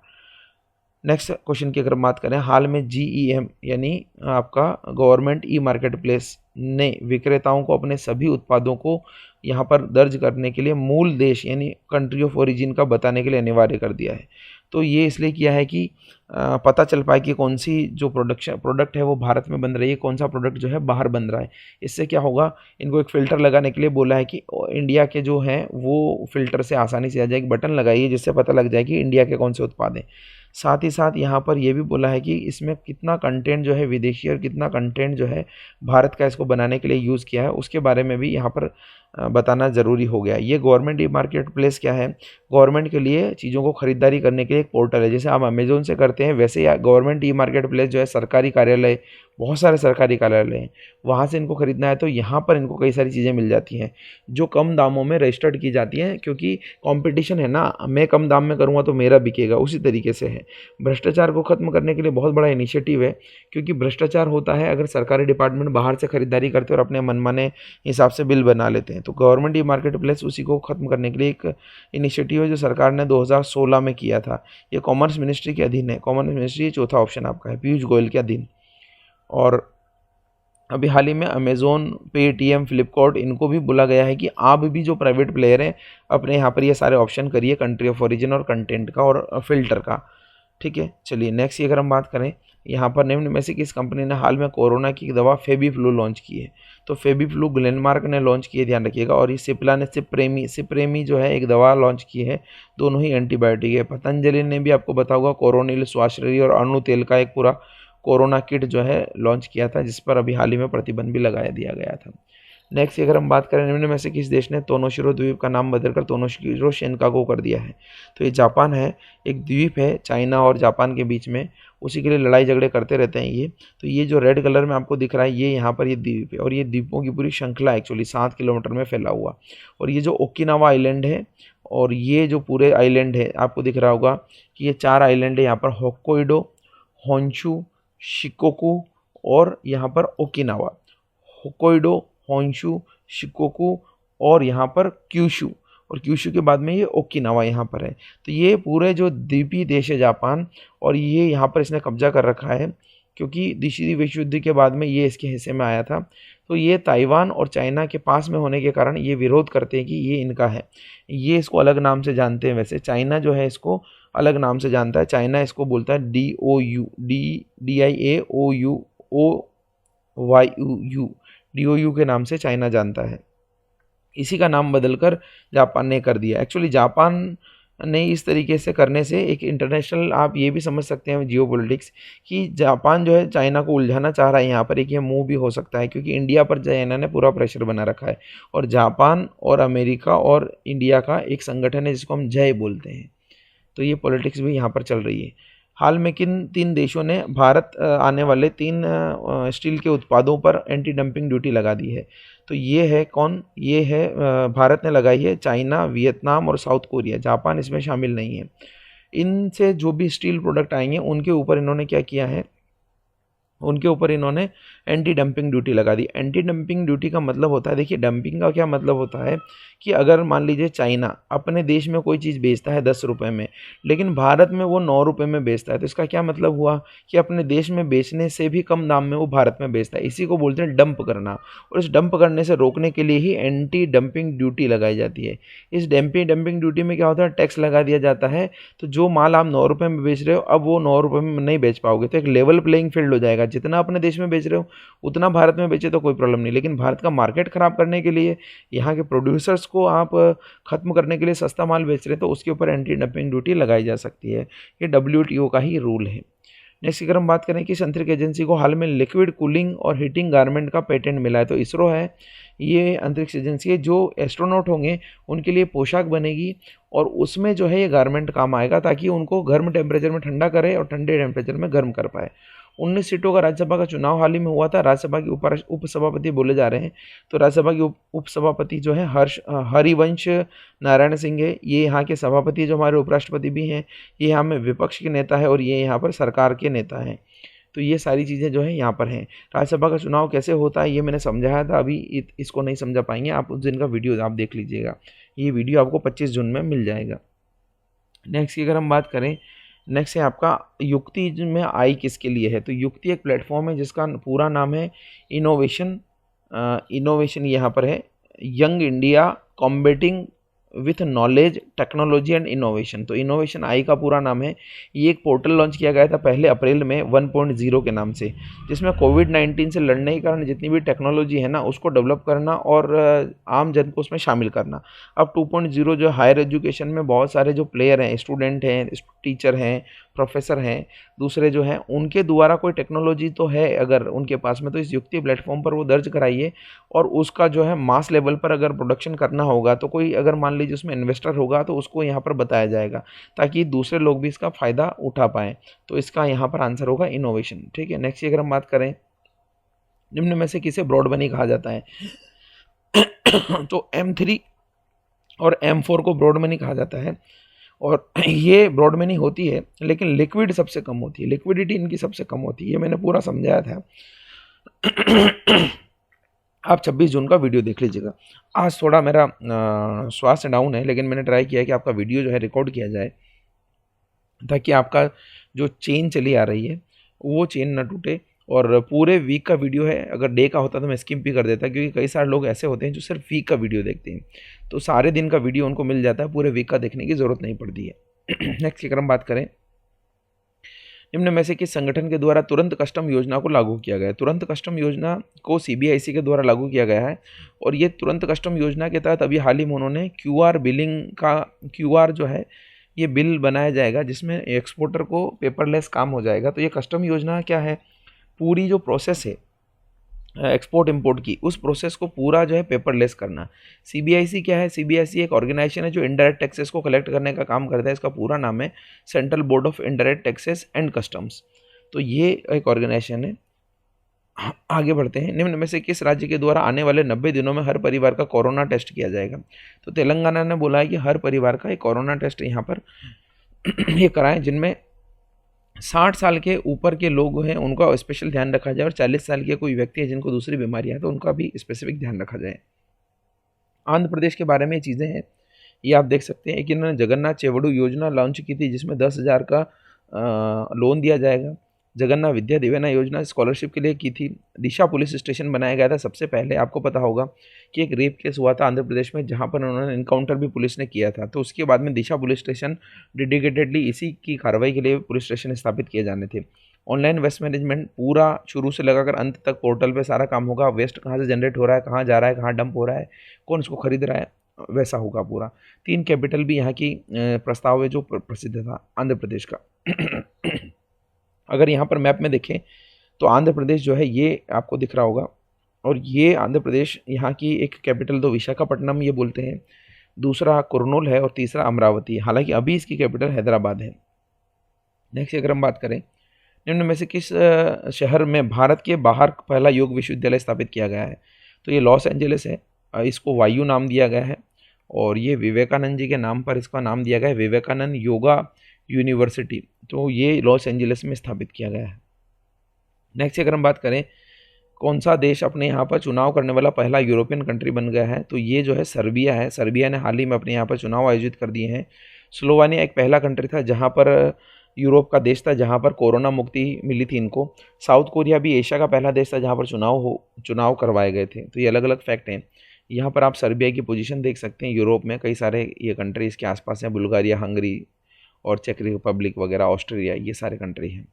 नेक्स्ट क्वेश्चन की अगर बात करें, हाल में जीईएम यानी आपका गवर्नमेंट ई मार्केट प्लेस ने विक्रेताओं को अपने सभी उत्पादों को यहाँ पर दर्ज करने के लिए मूल देश यानी कंट्री ऑफ ओरिजिन का बताने के लिए अनिवार्य कर दिया है। तो ये इसलिए किया है कि पता चल पाए कि कौन सी जो प्रोडक्ट है वो भारत में बन रही है, कौन सा प्रोडक्ट जो है बाहर बन रहा है। इससे क्या होगा, इनको एक फ़िल्टर लगाने के लिए बोला है कि इंडिया के जो हैं वो फ़िल्टर से आसानी से आ जाए। एक बटन लगाइए जिससे पता लग जाए कि इंडिया के कौन से उत्पाद हैं। साथ ही साथ यहाँ पर यह भी बोला है कि इसमें कितना कंटेंट जो है विदेशी और कितना कंटेंट जो है भारत का इसको बनाने के लिए यूज़ किया है, उसके बारे में भी यहाँ पर बताना ज़रूरी हो गया। ये गवर्नमेंट ई मार्केट प्लेस क्या है? गवर्नमेंट के लिए चीज़ों को खरीदारी करने के लिए एक पोर्टल है। जैसे आप अमेज़ोन से करते हैं, वैसे ही गवर्नमेंट ई मार्केट प्लेस जो है सरकारी कार्यालय, बहुत सारे सरकारी कार्यालय हैं, वहाँ से इनको खरीदना है तो यहाँ पर इनको कई सारी चीज़ें मिल जाती हैं जो कम दामों में रजिस्टर्ड की जाती हैं, क्योंकि कंपटीशन है ना, मैं कम दाम में करूँगा तो मेरा बिकेगा, उसी तरीके से है। भ्रष्टाचार को ख़त्म करने के लिए बहुत बड़ा इनिशिएटिव है, क्योंकि भ्रष्टाचार होता है अगर सरकारी डिपार्टमेंट बाहर से खरीदारी करते हैं और अपने मनमाने हिसाब से बिल बना लेते हैं। तो गवर्नमेंट ई मार्केट प्लेस उसी को ख़त्म करने के लिए एक इनिशिएटिव है जो सरकार ने 2016 में किया था। ये कॉमर्स मिनिस्ट्री के अधीन है। कॉमर्स मिनिस्ट्री चौथा ऑप्शन आपका है, पीयूष गोयल के अधीन। और अभी हाल ही में अमेज़ोन, पेटीएम, फ्लिपकार्ट, इनको भी बोला गया है कि आप भी जो प्राइवेट प्लेयर हैं अपने यहाँ पर ये सारे ऑप्शन करिए, कंट्री ऑफ ओरिजिन और कंटेंट का और फिल्टर का। ठीक है, चलिए नेक्स्ट अगर हम बात करें, यहाँ पर निम्न में से किस कंपनी ने हाल में कोरोना की दवा फेबीफ्लू लॉन्च की है? तो फेबीफ्लू ग्लेनमार्क ने लॉन्च की है, ध्यान रखिएगा। और ये सिप्ला ने सिप्रेमी जो है एक दवा लॉन्च की है, दोनों ही एंटीबायोटिक है। पतंजलि ने भी आपको बता होगा कोरोनिल, स्वाश्रयी और अणु तेल का एक पूरा कोरोना किट जो है लॉन्च किया था, जिस पर अभी हाल ही में प्रतिबंध भी लगाया दिया गया था। नेक्स्ट अगर हम बात करें निम्न में से किस देश ने तोनोशिरो द्वीप का नाम बदलकर तोनोशिरो शेनकागु कर दिया है, तो ये जापान है। एक द्वीप है चाइना और जापान के बीच में, उसी के लिए लड़ाई झगड़े करते रहते हैं ये। तो ये जो रेड कलर में आपको दिख रहा है ये यहाँ पर ये द्वीप है, और ये द्वीपों की पूरी श्रृंखला एक्चुअली 7 किलोमीटर में फैला हुआ। और ये जो ओकिनावा आइलैंड है, और ये जो पूरे आइलैंड है आपको दिख रहा होगा कि ये 4 आइलैंड है यहाँ पर, होक्काइडो, होंशु, शिकोकू और यहाँ पर ओकिनावा। होक्काइडो, होंशु, शिकोकू और यहाँ पर क्यूशू, और क्यूशू के बाद में ये ओकिनावा यहाँ पर है। तो ये पूरे जो द्वीपीय देश है जापान, और ये यहाँ पर इसने कब्जा कर रखा है क्योंकि द्वितीय विश्व युद्ध के बाद में ये इसके हिस्से में आया था। तो ये ताइवान और चाइना के पास में होने के कारण ये विरोध करते हैं कि ये इनका है, ये इसको अलग नाम से जानते हैं। वैसे चाइना जो है इसको अलग नाम से जानता है, चाइना इसको बोलता है DIAOU के नाम से चाइना जानता है। इसी का नाम बदलकर जापान ने कर दिया। एक्चुअली जापान ने इस तरीके से करने से एक इंटरनेशनल, आप ये भी समझ सकते हैं जियो पॉलिटिक्स, कि जापान जो है चाइना को उलझाना चाह रहा है। यहाँ पर एक ये मूव भी हो सकता है क्योंकि इंडिया पर चाइना ने पूरा प्रेशर बना रखा है, और जापान और अमेरिका और इंडिया का एक संगठन है जिसको हम जय बोलते हैं। तो ये पॉलिटिक्स भी यहाँ पर चल रही है। हाल में किन 3 देशों ने भारत आने वाले 3 स्टील के उत्पादों पर एंटी डंपिंग ड्यूटी लगा दी है? तो ये है कौन? ये है भारत ने लगाई है, चाइना, वियतनाम और साउथ कोरिया। जापान इसमें शामिल नहीं है। इनसे जो भी स्टील प्रोडक्ट आएंगे उनके ऊपर इन्होंने क्या किया है, उनके ऊपर इन्होंने एंटी डंपिंग ड्यूटी लगा दी। एंटी डंपिंग ड्यूटी का मतलब होता है, देखिए डंपिंग का क्या मतलब होता है कि अगर मान लीजिए चाइना अपने देश में कोई चीज़ बेचता है 10 रुपये में, लेकिन भारत में वो 9 रुपये में बेचता है, तो इसका क्या मतलब हुआ कि अपने देश में बेचने से भी कम दाम में वो भारत में बेचता है। इसी को बोलते हैं डंप करना, और इस डंप करने से रोकने के लिए ही एंटी डंपिंग ड्यूटी लगाई जाती है। इस डंपिंग ड्यूटी में क्या होता है, टैक्स लगा दिया जाता है। तो जो माल आप 9 रुपये में बेच रहे हो, अब वो 9 रुपये में नहीं बेच पाओगे, तो एक लेवल प्लेइंग फील्ड हो जाएगा। जितना अपने देश में बेच रहे हो उतना भारत में बेचे तो कोई प्रॉब्लम नहीं, लेकिन भारत का मार्केट ख़राब करने के लिए, यहाँ के प्रोड्यूसर्स को आप ख़त्म करने के लिए सस्ता माल बेच रहे हैं, तो उसके ऊपर एंटी डंपिंग ड्यूटी लगाई जा सकती है। ये WTO का ही रूल है। नेक्स्ट अगर हम बात करें कि अंतरिक्ष एजेंसी को हाल में लिक्विड कूलिंग और हीटिंग गारमेंट का पेटेंट मिला है, तो इसरो है, ये अंतरिक्ष एजेंसी है। जो एस्ट्रोनॉट होंगे उनके लिए पोशाक बनेगी, और उसमें जो है ये गारमेंट काम आएगा ताकि उनको गर्म टेम्परेचर में ठंडा करे और ठंडे टेम्परेचर में गर्म कर पाए। 19 सीटों का राज्यसभा का चुनाव हाल ही में हुआ था। राज्यसभा के उपसभापति बोले जा रहे हैं, तो राज्यसभा के उपसभापति जो है हरिवंश नारायण सिंह है। ये यहाँ के सभापति जो हमारे उपराष्ट्रपति भी हैं, ये यहाँ में विपक्ष के नेता है और ये यहाँ पर सरकार के नेता हैं। तो ये सारी चीज़ें जो है यहाँ पर हैं। राज्यसभा का चुनाव कैसे होता है ये मैंने समझाया था, अभी इसको नहीं समझा पाएंगे आप, उस दिन का वीडियो आप देख लीजिएगा। ये वीडियो आपको 25 जून में मिल जाएगा। नेक्स्ट की अगर हम बात करें, नेक्स्ट है आपका युक्ति में आई किसके लिए है? तो युक्ति एक प्लेटफॉर्म है जिसका पूरा नाम है इनोवेशन यहाँ पर है, young India combating with knowledge, technology and innovation. तो इनोवेशन आई का पूरा नाम है। ये एक पोर्टल लॉन्च किया गया था पहले अप्रैल में 1.0 के नाम से, जिसमें कोविड-19 से लड़ने के कारण जितनी भी टेक्नोलॉजी है ना उसको डेवलप करना और आम जन को उसमें शामिल करना। अब 2.0 जो हायर एजुकेशन में बहुत सारे जो प्लेयर हैं, स्टूडेंट हैं, टीचर हैं, प्रोफेसर हैं, दूसरे जो हैं, उनके द्वारा कोई टेक्नोलॉजी तो है अगर उनके पास में, तो इस युक्ति प्लेटफॉर्म पर वो दर्ज कराइए, और उसका जो है मास लेवल पर अगर प्रोडक्शन करना होगा तो कोई अगर मान लीजिए उसमें इन्वेस्टर होगा तो उसको यहाँ पर बताया जाएगा ताकि दूसरे लोग भी इसका फ़ायदा उठा पाएँ। तो इसका यहाँ पर आंसर होगा इनोवेशन। ठीक है, नेक्स्ट अगर हम बात करें, निम्न में से किसे ब्रॉड मनी कहा जाता है? तो M3 और M4 को ब्रॉड मनी कहा जाता है, और ये ब्रॉड मनी होती है लेकिन लिक्विड सबसे कम होती है, लिक्विडिटी इनकी सबसे कम होती है। ये मैंने पूरा समझाया था। आप 26 जून का वीडियो देख लीजिएगा। आज थोड़ा मेरा स्वास्थ्य डाउन है, लेकिन मैंने ट्राई किया कि आपका वीडियो जो है रिकॉर्ड किया जाए ताकि आपका जो चेन चली आ रही है वो चेन ना टूटे। और पूरे वीक का वीडियो है, अगर डे का होता तो मैं स्किप भी कर देता, क्योंकि कई सारे लोग ऐसे होते हैं जो सिर्फ वीक का वीडियो देखते हैं, तो सारे दिन का वीडियो उनको मिल जाता है, पूरे वीक का देखने की ज़रूरत नहीं पड़ती है। नेक्स्ट की अगर हम बात करें, निम्न में से किस संगठन के द्वारा तुरंत कस्टम योजना को लागू किया गया है? तुरंत कस्टम योजना को CBIC के द्वारा लागू किया गया है, और ये तुरंत कस्टम योजना के तहत अभी हाल ही में उन्होंने QR बिलिंग का QR जो है ये बिल बनाया जाएगा, जिसमें एक्सपोर्टर को पेपरलेस काम हो जाएगा। तो ये कस्टम योजना क्या है? पूरी जो प्रोसेस है एक्सपोर्ट इंपोर्ट की, उस प्रोसेस को पूरा जो है पेपरलेस करना। सीबीआईसी क्या है? सीबीआईसी एक ऑर्गेनाइजेशन है जो इनडायरेक्ट टैक्सेस को कलेक्ट करने का काम करता है। इसका पूरा नाम है central board of indirect taxes and customs. तो ये एक ऑर्गेनाइजेशन है। आगे बढ़ते हैं। निम्न में से किस राज्य के द्वारा आने वाले 90 दिनों में हर परिवार का कोरोना टेस्ट किया जाएगा? तो तेलंगाना ने बोला है कि हर परिवार का एक कोरोना टेस्ट यहाँ पर ये कराएं, जिनमें 60 साल के ऊपर के लोग हैं उनका स्पेशल ध्यान रखा जाए, और 40 साल के कोई व्यक्ति है जिनको दूसरी बीमारियां हैं तो उनका भी स्पेसिफिक ध्यान रखा जाए। आंध्र प्रदेश के बारे में ये चीज़ें हैं, ये आप देख सकते हैं कि इन्होंने जगन्नाथ चेवड़ू योजना लॉन्च की थी, जिसमें 10,000 का लोन दिया जाएगा। जगन्नाथ विद्या दिवेना योजना स्कॉलरशिप के लिए की थी। दिशा पुलिस स्टेशन बनाया गया था सबसे पहले। आपको पता होगा कि एक रेप केस हुआ था आंध्र प्रदेश में, जहां पर उन्होंने इनकाउंटर भी पुलिस ने किया था, तो उसके बाद में दिशा पुलिस स्टेशन डेडिकेटेडली इसी की कार्रवाई के लिए पुलिस स्टेशन स्थापित किए जाने थे। ऑनलाइन वेस्ट मैनेजमेंट पूरा शुरू से लगाकर अंत तक पोर्टल पे सारा काम होगा। वेस्ट कहाँ से जनरेट हो रहा है, कहाँ जा रहा है, कहाँ डंप हो रहा है, कौन इसको खरीद रहा है, वैसा होगा पूरा। 3 कैपिटल भी यहाँ की प्रस्ताव है जो प्रसिद्ध था आंध्र प्रदेश का। अगर यहाँ पर मैप में देखें तो आंध्र प्रदेश जो है ये आपको दिख रहा होगा, और ये आंध्र प्रदेश यहाँ की एक कैपिटल तो विशाखापट्टनम ये बोलते हैं, दूसरा कुरनूल है और तीसरा अमरावती। हालांकि अभी इसकी कैपिटल हैदराबाद है। नेक्स्ट अगर हम बात करें, निम्न में से किस शहर में भारत के बाहर पहला योग विश्वविद्यालय स्थापित किया गया है? तो ये लॉस एंजलिस है। इसको वायु नाम दिया गया है, और ये विवेकानंद जी के नाम पर इसका नाम दिया गया है, विवेकानंद योगा यूनिवर्सिटी। तो ये लॉस एंजलिस में स्थापित किया गया है। नेक्स्ट अगर हम बात करें, कौन सा देश अपने यहाँ पर चुनाव करने वाला पहला यूरोपियन कंट्री बन गया है? तो ये जो है सर्बिया है। सर्बिया ने हाल ही में अपने यहाँ पर चुनाव आयोजित कर दिए हैं। स्लोवानिया एक पहला कंट्री था जहाँ पर यूरोप का देश था जहाँ पर कोरोना मुक्ति मिली थी इनको। साउथ कोरिया भी एशिया का पहला देश था जहाँ पर चुनाव करवाए गए थे। तो ये अलग अलग फैक्ट हैं। यहाँ पर आप सर्बिया की पोजीशन देख सकते हैं। यूरोप में कई सारे ये कंट्री इसके आसपास हैं, बुल्गारिया, हंगरी और चेक रिपब्लिक वगैरह, ऑस्ट्रेलिया, ये सारे कंट्री हैं।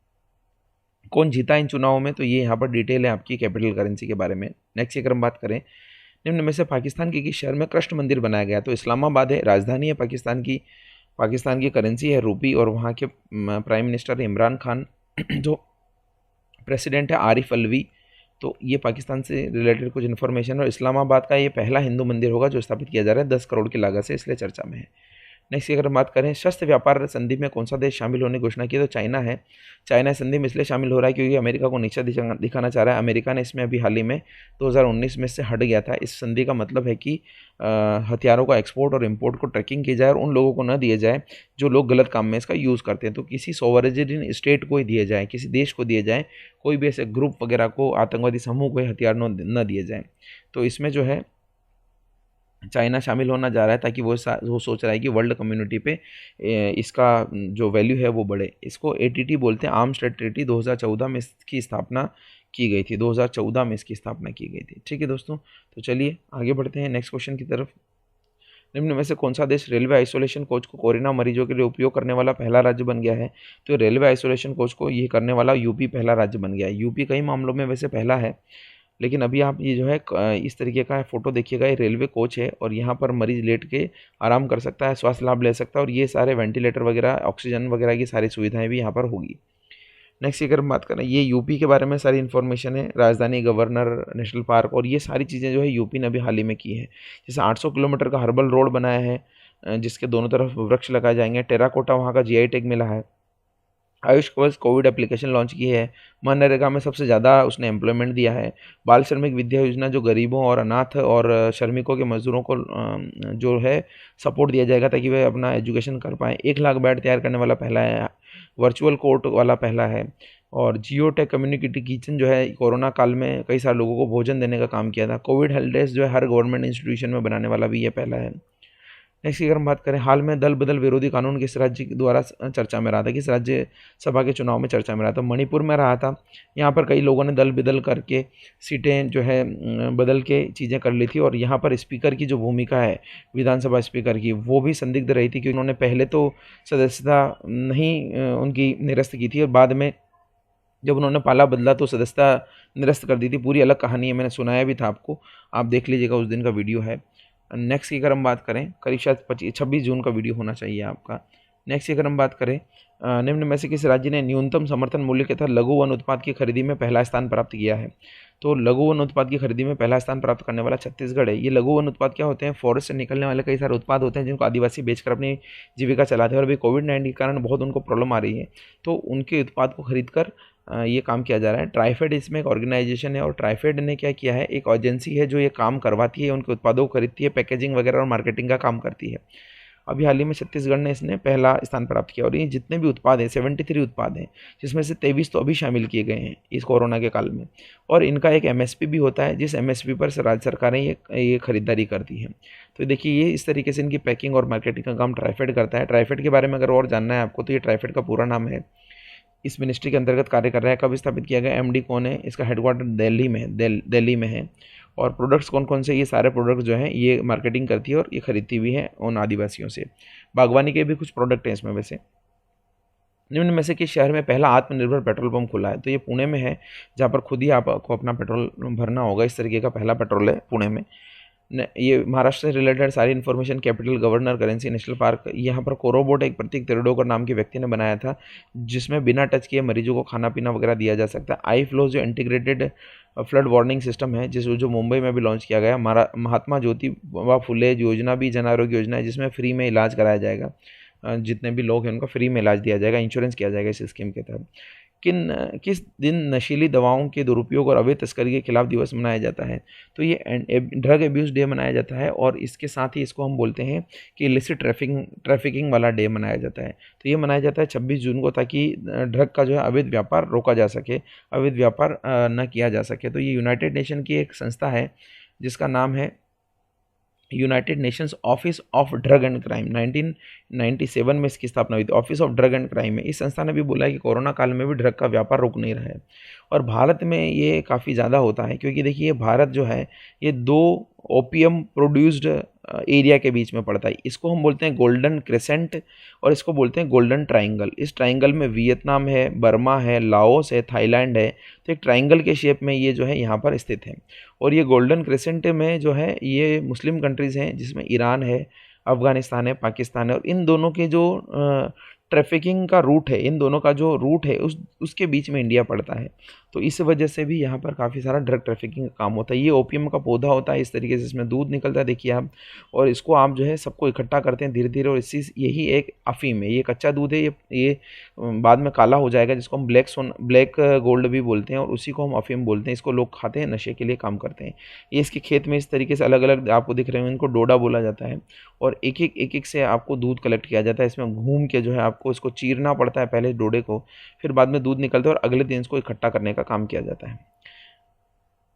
कौन जीता इन चुनावों में? तो ये यहाँ पर डिटेल है आपकी कैपिटल करेंसी के बारे में। नेक्स्ट अगर हम बात करें, निम्न में से पाकिस्तान के किस शहर में कृष्ण मंदिर बनाया गया? तो इस्लामाबाद है, राजधानी है पाकिस्तान की करेंसी है रूपी, और वहाँ के प्राइम मिनिस्टर इमरान खान, जो प्रेसिडेंट है आरिफ अलवी। तो ये पाकिस्तान से रिलेटेड कुछ इन्फॉर्मेशन है। और इस्लामाबाद का ये पहला हिंदू मंदिर होगा जो स्थापित किया जा रहा है 10 करोड़ की लागत से, इसलिए चर्चा में है। नेक्स्ट अगर हम बात करें, शस्त्र व्यापार संधि में कौन सा देश शामिल होने की घोषणा की? तो चाइना है। चाइना संधि में इसलिए शामिल हो रहा है क्योंकि अमेरिका को नीचा दिखाना चाह रहा है। अमेरिका ने इसमें अभी हाल ही में 2019 में से हट गया था। इस संधि का मतलब है कि हथियारों का एक्सपोर्ट और इंपोर्ट को ट्रैकिंग की जाए और उन लोगों को न दिए जाए जो लोग गलत काम में इसका यूज़ करते हैं। तो किसी सोवरेजिन स्टेट को ही दिए जाए, किसी देश को दिए जाए, कोई भी ऐसे ग्रुप वगैरह को, आतंकवादी समूह को हथियार न दिए जाए। तो इसमें जो है चाइना शामिल होना जा रहा है, ताकि वो सोच रहा है कि वर्ल्ड कम्युनिटी पे इसका जो वैल्यू है वो बढ़े। इसको ATT बोलते हैं, आर्म्स ट्रेड ट्रीटी। 2014 में इसकी स्थापना की गई थी। 2014 में इसकी स्थापना की गई थी। ठीक है दोस्तों, तो चलिए आगे बढ़ते हैं नेक्स्ट क्वेश्चन की तरफ। निम्न में से कौन सा देश रेलवे आइसोलेशन कोच को कोरोना मरीजों के लिए उपयोग करने वाला पहला राज्य बन गया है? तो रेलवे आइसोलेशन कोच को ये करने वाला यूपी पहला राज्य बन गया है। यूपी कई मामलों में वैसे पहला है, लेकिन अभी आप ये जो है इस तरीके का फ़ोटो देखिएगा। ये रेलवे कोच है और यहाँ पर मरीज़ लेट के आराम कर सकता है, स्वास्थ्य लाभ ले सकता है, और ये सारे वेंटिलेटर वगैरह, ऑक्सीजन वगैरह की सारी सुविधाएं भी यहाँ पर होगी। नेक्स्ट अगर हम बात करें, ये यूपी के बारे में सारी इन्फॉर्मेशन है। राजधानी, गवर्नर, नेशनल पार्क, और ये सारी चीज़ें जो है यूपी ने अभी हाल ही में की है। जैसे 800 किलोमीटर का हर्बल रोड बनाया है जिसके दोनों तरफ वृक्ष लगाए जाएंगे। टेराकोटा वहाँ का GI टैग मिला है। आयुष कवच कोविड एप्लीकेशन लॉन्च की है। मनरेगा में सबसे ज़्यादा उसने एम्प्लॉयमेंट दिया है। बाल श्रमिक विद्या योजना जो गरीबों और अनाथ और श्रमिकों के मजदूरों को जो है सपोर्ट दिया जाएगा ताकि वे अपना एजुकेशन कर पाएँ। 1 लाख बेड तैयार करने वाला पहला है। वर्चुअल कोर्ट वाला पहला है। और जियोटेक कम्युनिटी किचन जो है कोरोना काल में कई सारे लोगों को भोजन देने का काम किया था। कोविड हेल्प डेस्क जो है हर गवर्नमेंट इंस्टीट्यूशन में बनाने वाला भी ये पहला है। नेक्स्ट अगर हम बात करें, हाल में दल बदल विरोधी कानून किस राज्य द्वारा चर्चा में रहा था, किस राज्य सभा के चुनाव में चर्चा में रहा था? मणिपुर में रहा था। यहाँ पर कई लोगों ने दल बदल करके सीटें जो है बदल के चीज़ें कर ली थी, और यहाँ पर स्पीकर की जो भूमिका है विधानसभा स्पीकर की, वो भी संदिग्ध रही थी क्योंकि उन्होंने पहले तो सदस्यता नहीं उनकी निरस्त की थी, और बाद में जब उन्होंने पाला बदला तो सदस्यता निरस्त कर दी थी। पूरी अलग कहानी है, मैंने सुनाया भी था आपको, आप देख लीजिएगा, उस दिन का वीडियो है। नेक्स्ट की अगर हम बात करें, करीब शायद 26 जून का वीडियो होना चाहिए आपका। नेक्स्ट अगर हम बात करें, निम्न में से किस राज्य ने न्यूनतम समर्थन मूल्य के तहत लघु वन उत्पाद की खरीदी में पहला स्थान प्राप्त किया है? तो लघु वन उत्पाद की खरीदी में पहला स्थान प्राप्त करने वाला छत्तीसगढ़ है। ये लघु वन उत्पाद क्या होते हैं? फॉरेस्ट से निकलने वाले कई सारे उत्पाद होते हैं जिनको आदिवासी बेचकर अपनी जीविका चलाते हैं, और अभी कोविड-19 के कारण बहुत उनको प्रॉब्लम आ रही है, तो उनके उत्पाद को खरीद कर ये काम किया जा रहा है। ट्राइफेड इसमें एक ऑर्गेनाइजेशन है, और ट्राइफेड ने क्या किया है, एक एजेंसी है जो ये काम करवाती है, उनके उत्पादों को खरीदती है, पैकेजिंग वगैरह और मार्केटिंग का काम करती है। अभी हाल ही में छत्तीसगढ़ ने इसने पहला स्थान प्राप्त किया, और ये जितने भी उत्पाद हैं 73 उत्पाद हैं, जिसमें से 23 तो अभी शामिल किए गए हैं इस कोरोना के काल में, और इनका एक एमएसपी भी होता है, जिस एमएसपी पर राज्य सरकारें ये खरीदारी करती हैं। तो देखिए, ये इस तरीके से इनकी पैकिंग और मार्केटिंग का काम ट्राइफेड करता है। ट्राइफेड के बारे में अगर और जानना है आपको, तो ये ट्राइफेड का पूरा नाम है, इस मिनिस्ट्री के अंतर्गत कार्य कर रहा है। कब स्थापित किया गया, एमडी कौन है, इसका हेडक्वार्टर दिल्ली में है, दिल्ली में है, और प्रोडक्ट्स कौन कौन से, ये सारे प्रोडक्ट्स जो हैं ये मार्केटिंग करती है और ये खरीदती भी है उन आदिवासियों से। बागवानी के भी कुछ प्रोडक्ट हैं इसमें। वैसे निम्न में से किस शहर में पहला आत्मनिर्भर पेट्रोल पंप खुला है? तो ये पुणे में है, जहाँ पर खुद ही आपको अपना पेट्रोल भरना होगा। इस तरीके का पहला पेट्रोल है पुणे में। ये महाराष्ट्र से रिलेटेड सारी information, capital, governor, currency, national park, यहाँ पर कोरोबोट एक प्रतीक तेरेडोकर नाम के व्यक्ति ने बनाया था, जिसमें बिना टच किए मरीजों को खाना पीना वगैरह दिया जा सकता है। आई फ्लो जो इंटीग्रेटेड फ्लड वार्निंग सिस्टम है, जो मुंबई में भी लॉन्च किया गया। महात्मा ज्योतिबा फुले योजना भी जन आरोग्य योजना है, जिसमें फ्री में इलाज कराया जाएगा। जितने भी लोग हैं उनको फ्री में इलाज दिया जाएगा, इंश्योरेंस किया जाएगा इस स्कीम के तहत। किस दिन नशीली दवाओं के दुरुपयोग और अवैध तस्करी के खिलाफ दिवस मनाया जाता है? तो ये ड्रग एब्यूज़ डे मनाया जाता है, और इसके साथ ही इसको हम बोलते हैं कि इलिसिट ट्रैफिकिंग वाला डे मनाया जाता है। तो ये मनाया जाता है 26 जून को, ताकि ड्रग का जो है अवैध व्यापार रोका जा सके, अवैध व्यापार न किया जा सके। तो ये यूनाइटेड नेशन की एक संस्था है जिसका नाम है United Nations office of drug and crime. 1997 में इसकी स्थापना हुई थी, office of drug and crime में। इस संस्था ने भी बोला है कि कोरोना काल में भी ड्रग का व्यापार रुक नहीं रहा है, और भारत में ये काफ़ी ज़्यादा होता है, क्योंकि देखिए भारत जो है ये 2 ओपियम प्रोड्यूस्ड एरिया के बीच में पड़ता है। इसको हम बोलते हैं गोल्डन क्रेसेंट, और इसको बोलते हैं गोल्डन ट्राइंगल। इस ट्राइंगल में वियतनाम है, बर्मा है, लाओस है, थाईलैंड है। तो एक ट्राइंगल के शेप में ये जो है यहाँ पर स्थित है, और ये गोल्डन क्रेसेंट में जो है ये मुस्लिम कंट्रीज़ हैं, जिसमें ईरान है, अफ़गानिस्तान है, पाकिस्तान है, और इन दोनों के जो ट्रैफिकिंग का रूट है, इन दोनों का जो रूट है उसके बीच में इंडिया पड़ता है। तो इस वजह से भी यहाँ पर काफ़ी सारा ड्रग ट्रैफिकिंग का काम होता है। ये ओपीएम का पौधा होता है इस तरीके से, इसमें दूध निकलता है देखिए आप, और इसको आप जो है सबको इकट्ठा करते हैं धीरे धीरे, और यही एक अफीम है। ये कच्चा दूध है, ये बाद में काला हो जाएगा, जिसको हम ब्लैक गोल्ड भी बोलते हैं, और उसी को हम अफीम बोलते हैं। इसको लोग खाते हैं, नशे के लिए काम करते हैं। ये इसके खेत में इस तरीके से अलग अलग आपको दिख रहे हैं, इनको डोडा बोला जाता है, और एक एक से आपको दूध कलेक्ट किया जाता है। इसमें घूम के जो है आपको इसको चीरना पड़ता है पहले डोडे को, फिर बाद में दूध निकलता है, और अगले दिन इसको इकट्ठा करने का काम किया जाता है।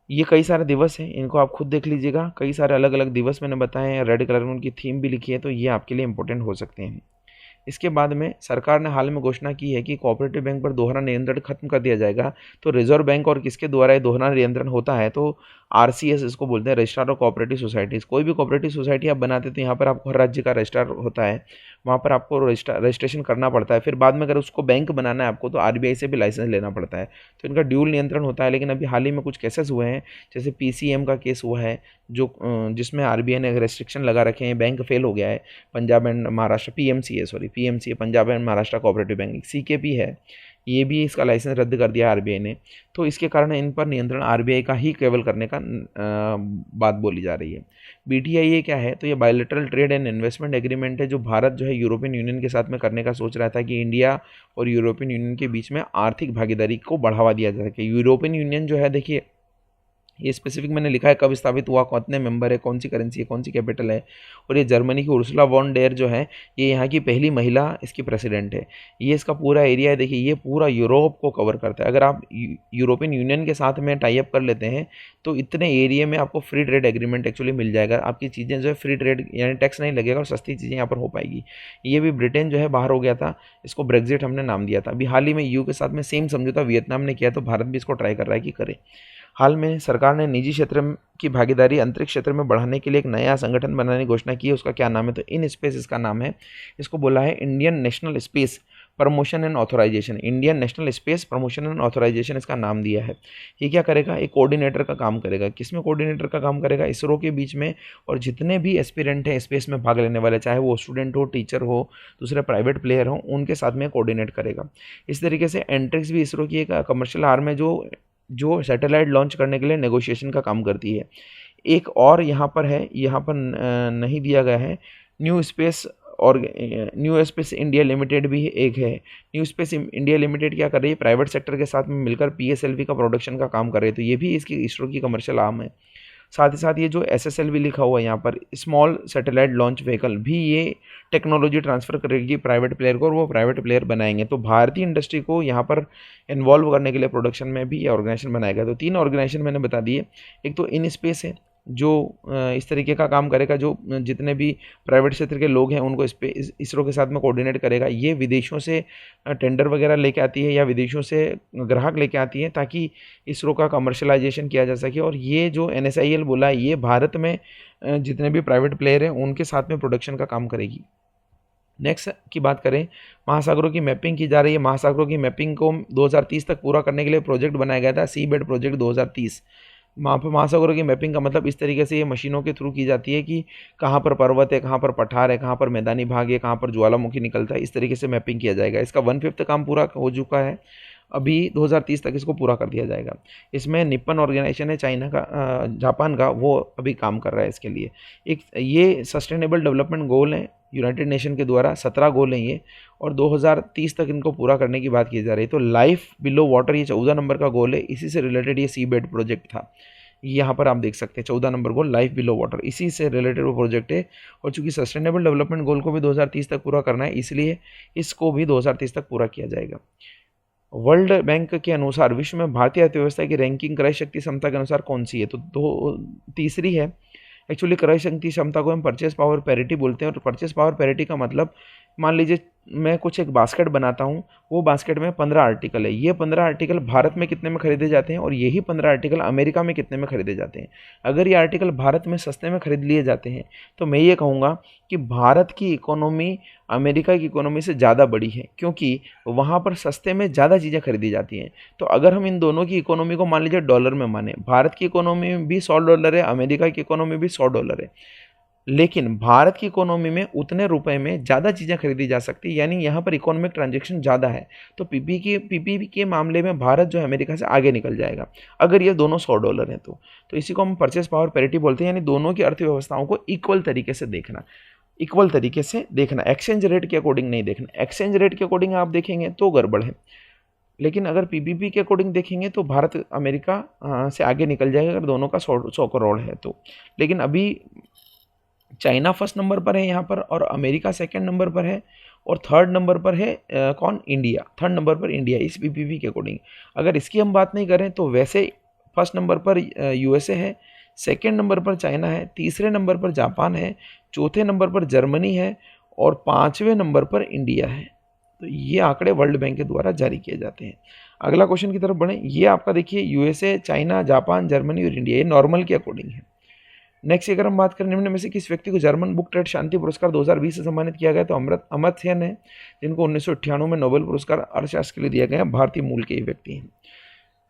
ये कई सारे दिवस हैं, इनको आप खुद देख लीजिएगा। कई सारे अलग अलग दिवस मैंने बताए हैं, रेड कलर में उनकी थीम भी लिखी है, तो ये आपके लिए इंपॉर्टेंट हो सकते हैं। इसके बाद में सरकार ने हाल में घोषणा की है कि कोऑपरेटिव बैंक पर दोहरा नियंत्रण खत्म कर दिया जाएगा। तो रिजर्व बैंक और किसके द्वारा ये दोहरा नियंत्रण होता है? तो आरसीएस इसको बोलते हैं, रजिस्ट्रार ऑफ कोऑपरेटिव सोसाइटीज़। कोई भी कोऑपरेटिव सोसाइटी आप बनाते तो यहाँ पर आपको हर राज्य का रजिस्ट्रार होता है, वहाँ पर आपको रजिस्ट्रेशन करना पड़ता है। फिर बाद में अगर उसको बैंक बनाना है आपको, तो आरबीआई से भी लाइसेंस लेना पड़ता है। तो इनका ड्यूल नियंत्रण होता है। लेकिन अभी हाल ही में कुछ केसेस हुए हैं, जैसे पीसीएम का केस हुआ है, जिसमें आरबीआई ने रेस्ट्रिक्शन लगा रखे हैं, बैंक फेल हो गया है। पंजाब एंड महाराष्ट्र पीएमसी है, Punjab and Maharashtra cooperative bank. CKP है, ये भी इसका लाइसेंस रद्द कर दिया आरबीआई ने। तो इसके कारण इन पर नियंत्रण आरबीआई का ही केवल करने का बात बोली जा रही है। बीटीआईए क्या है? तो ये bilateral trade and investment agreement है, जो भारत जो है यूरोपियन यूनियन के साथ में करने का सोच रहा था, कि इंडिया और यूरोपियन यूनियन के बीच में आर्थिक भागीदारी को बढ़ावा दिया जा सके। यूरोपियन यूनियन जो है, देखिए ये स्पेसिफिक मैंने लिखा है कब स्थापित हुआ, कितने मेंबर है, कौन सी करेंसी है, कौन सी कैपिटल है। और ये जर्मनी की उर्सुला वॉन डेर जो है, ये यहाँ की पहली महिला इसकी प्रेसिडेंट है। ये इसका पूरा एरिया है, देखिए ये पूरा यूरोप को कवर करता है। अगर आप यूरोपियन यूनियन के साथ में टाई अप कर लेते हैं, तो इतने एरिया में आपको फ्री ट्रेड एग्रीमेंट एक्चुअली मिल जाएगा। आपकी चीज़ें जो है फ्री ट्रेड, यानी टैक्स नहीं लगेगा, और सस्ती चीज़ें यहाँ पर हो पाएगी। ये भी ब्रिटेन जो है बाहर हो गया था, इसको ब्रेग्जिट हमने नाम दिया था। अभी हाल ही में यूके के साथ में सेम समझौता वियतनाम ने किया, तो भारत भी इसको ट्राई कर रहा है कि करे। हाल में सरकार ने निजी क्षेत्र की भागीदारी अंतरिक्ष क्षेत्र में बढ़ाने के लिए एक नया संगठन बनाने की घोषणा की है। उसका क्या नाम है? तो इन स्पेस इसका नाम है। इसको बोला है Indian national space promotion and authorisation, Indian national space promotion and authorisation इसका नाम दिया है। ये क्या करेगा, एक कोऑर्डिनेटर का काम करेगा। किसमें कोऑर्डिनेटर का काम करेगा, इसरो के बीच में, और जितने भी एस्पिरेंट हैं स्पेस में भाग लेने वाले, चाहे वो स्टूडेंट हो, टीचर हो, दूसरे प्राइवेट प्लेयर हो, उनके साथ में कोऑर्डिनेट करेगा। इस तरीके से एंट्रिक्स भी इसरो की एक कमर्शियल आर्म है जो सैटेलाइट लॉन्च करने के लिए नेगोशिएशन का काम करती है। एक और यहाँ पर है, यहाँ पर नहीं दिया गया है, न्यू स्पेस और न्यू स्पेस इंडिया लिमिटेड भी एक है। न्यू स्पेस इंडिया लिमिटेड क्या कर रही है, प्राइवेट सेक्टर के साथ में मिलकर PSLV का प्रोडक्शन का काम कर रही है, तो ये भी इसकी इसरो की कमर्शियल आर्म है। साथ ही साथ ये जो SSLV लिखा हुआ है यहाँ पर, स्मॉल सैटेलाइट लॉन्च व्हीकल, भी ये टेक्नोलॉजी ट्रांसफ़र करेगी प्राइवेट प्लेयर को, और वो प्राइवेट प्लेयर बनाएंगे। तो भारतीय इंडस्ट्री को यहाँ पर इन्वॉल्व करने के लिए प्रोडक्शन में भी ये ऑर्गेनाइजेशन बनाएगा। तो 3 ऑर्गेनाइजेशन मैंने बता दिए। एक तो इन स्पेस है जो इस तरीके का काम करेगा, जो जितने भी प्राइवेट क्षेत्र के लोग हैं उनको इसरो के साथ में कोऑर्डिनेट करेगा। ये विदेशों से टेंडर वगैरह लेके आती है या विदेशों से ग्राहक लेके आती है ताकि इसरो का कमर्शलाइजेशन किया जा सके। और ये जो NSIL बोला है, ये भारत में जितने भी प्राइवेट प्लेयर हैं उनके साथ में प्रोडक्शन का काम करेगी। नेक्स्ट की बात करें, महासागरों की मैपिंग की जा रही है। महासागरों की मैपिंग को 2030 तक पूरा करने के लिए प्रोजेक्ट बनाया गया था, सीबेड प्रोजेक्ट 2030। महासागरों की मैपिंग का मतलब इस तरीके से ये मशीनों के थ्रू की जाती है कि कहाँ पर पर्वत है, कहाँ पर पठार है, कहाँ पर मैदानी भाग है, कहाँ पर ज्वालामुखी निकलता है, इस तरीके से मैपिंग किया जाएगा। इसका 1/5 काम पूरा हो चुका है, अभी 2030 तक इसको पूरा कर दिया जाएगा। इसमें निप्पन ऑर्गेनाइजेशन है चाइना का, जापान का, वो अभी काम कर रहा है इसके लिए। एक ये सस्टेनेबल डेवलपमेंट गोल है यूनाइटेड नेशन के द्वारा, 17 गोल हैं ये, और 2030 तक इनको पूरा करने की बात की जा रही है। तो लाइफ बिलो वाटर ये 14 नंबर का गोल है, इसी से रिलेटेड ये सीबेड प्रोजेक्ट था। यहाँ पर आप देख सकते हैं 14 नंबर गोल, लाइफ बिलो वाटर, इसी से रिलेटेड वो प्रोजेक्ट है। और चूंकि सस्टेनेबल डेवलपमेंट गोल को भी 2030 तक पूरा करना है, इसलिए इसको भी 2030 तक पूरा किया जाएगा। वर्ल्ड बैंक के अनुसार विश्व में भारतीय अर्थव्यवस्था की रैंकिंग क्रय शक्ति क्षमता के अनुसार कौन सी है, तो तीसरी है। एक्चुअली क्रय शक्ति क्षमता को हम परचेस पावर पैरिटी बोलते हैं, और परचेस पावर पैरिटी का मतलब, मान लीजिए मैं कुछ एक बास्केट बनाता हूँ, वो बास्केट में 15 आर्टिकल है, ये 15 आर्टिकल भारत में कितने में खरीदे जाते हैं और यही 15 आर्टिकल अमेरिका में कितने में खरीदे जाते हैं। अगर ये आर्टिकल भारत में सस्ते में खरीद लिए जाते हैं तो मैं ये कहूँगा कि भारत की इकोनॉमी अमेरिका की इकोनॉमी से ज़्यादा बड़ी है, क्योंकि वहाँ पर सस्ते में ज़्यादा चीज़ें खरीदी जाती हैं। तो अगर हम इन दोनों की इकोनॉमी को मान लीजिए डॉलर में माने, भारत की इकोनॉमी भी $100 है, अमेरिका की इकोनॉमी भी $100 है, लेकिन भारत की इकोनॉमी में उतने रुपए में ज़्यादा चीज़ें खरीदी जा सकती है, यानी यहाँ पर इकोनॉमिक ट्रांजैक्शन ज़्यादा है। तो पीपीपी के मामले में भारत जो है अमेरिका से आगे निकल जाएगा अगर ये दोनों $100 हैं। तो इसी को हम परचेस पावर पैरिटी बोलते हैं, यानी दोनों की अर्थव्यवस्थाओं को इक्वल तरीके से देखना, इक्वल तरीके से देखना, एक्सचेंज रेट के अकॉर्डिंग नहीं देखना। एक्सचेंज रेट के अकॉर्डिंग आप देखेंगे तो गड़बड़ है, लेकिन अगर पीपीपी के अकॉर्डिंग देखेंगे तो भारत अमेरिका से आगे निकल जाएगा अगर दोनों का 100 करोड़ है तो। लेकिन अभी चाइना फर्स्ट नंबर पर है यहाँ पर, और अमेरिका सेकंड नंबर पर है, और थर्ड नंबर पर है कौन, इंडिया। थर्ड नंबर पर इंडिया इस पीपीपी के अकॉर्डिंग। अगर इसकी हम बात नहीं करें तो वैसे फर्स्ट नंबर पर USA है, सेकंड नंबर पर चाइना है, तीसरे नंबर पर जापान है, चौथे नंबर पर जर्मनी है, और 5वें नंबर पर इंडिया है। तो ये आंकड़े वर्ल्ड बैंक के द्वारा जारी किए जाते हैं। अगला क्वेश्चन की तरफ बढ़ें। ये आपका देखिए USA, चाइना, जापान, जर्मनी और इंडिया, ये नॉर्मल के अकॉर्डिंग है। नेक्स्ट अगर हम बात करें, निम्न में से किस व्यक्ति को जर्मन बुक ट्रेड शांति पुरस्कार 2020 से सम्मानित किया गया, तो अमर्त्य सेन है, जिनको 1998 में नोबेल पुरस्कार अर्थशास्त्र के लिए दिया गया, भारतीय मूल के ही व्यक्ति हैं।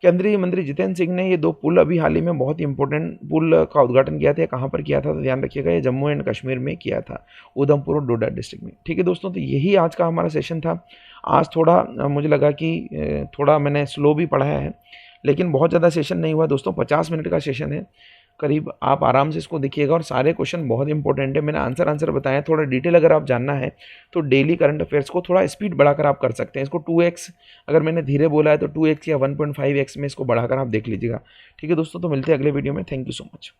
केंद्रीय मंत्री जितेंद्र सिंह ने ये 2 पुल अभी हाल ही में बहुत इंपॉर्टेंट पुल का उद्घाटन किया था। कहाँ पर किया था तो ध्यान रखिएगा, ये जम्मू एंड कश्मीर में किया था, उधमपुर और डोडा डिस्ट्रिक्ट में। ठीक है दोस्तों, तो यही आज का हमारा सेशन था। आज थोड़ा मुझे लगा कि थोड़ा मैंने स्लो भी पढ़ाया है, लेकिन बहुत ज़्यादा सेशन नहीं हुआ दोस्तों, 50 मिनट का सेशन है करीब। आप आराम से इसको देखिएगा, और सारे क्वेश्चन बहुत इंपॉर्टेंट है। मैंने आंसर बताया, थोड़ा डिटेल अगर आप जानना है तो डेली करंट अफेयर्स को थोड़ा स्पीड बढ़ाकर आप कर सकते हैं। इसको 2x, अगर मैंने धीरे बोला है तो 2x या 1.5x में इसको बढ़ाकर आप देख लीजिएगा। ठीक है दोस्तों, तो मिलते हैं अगले वीडियो में। Thank you so much.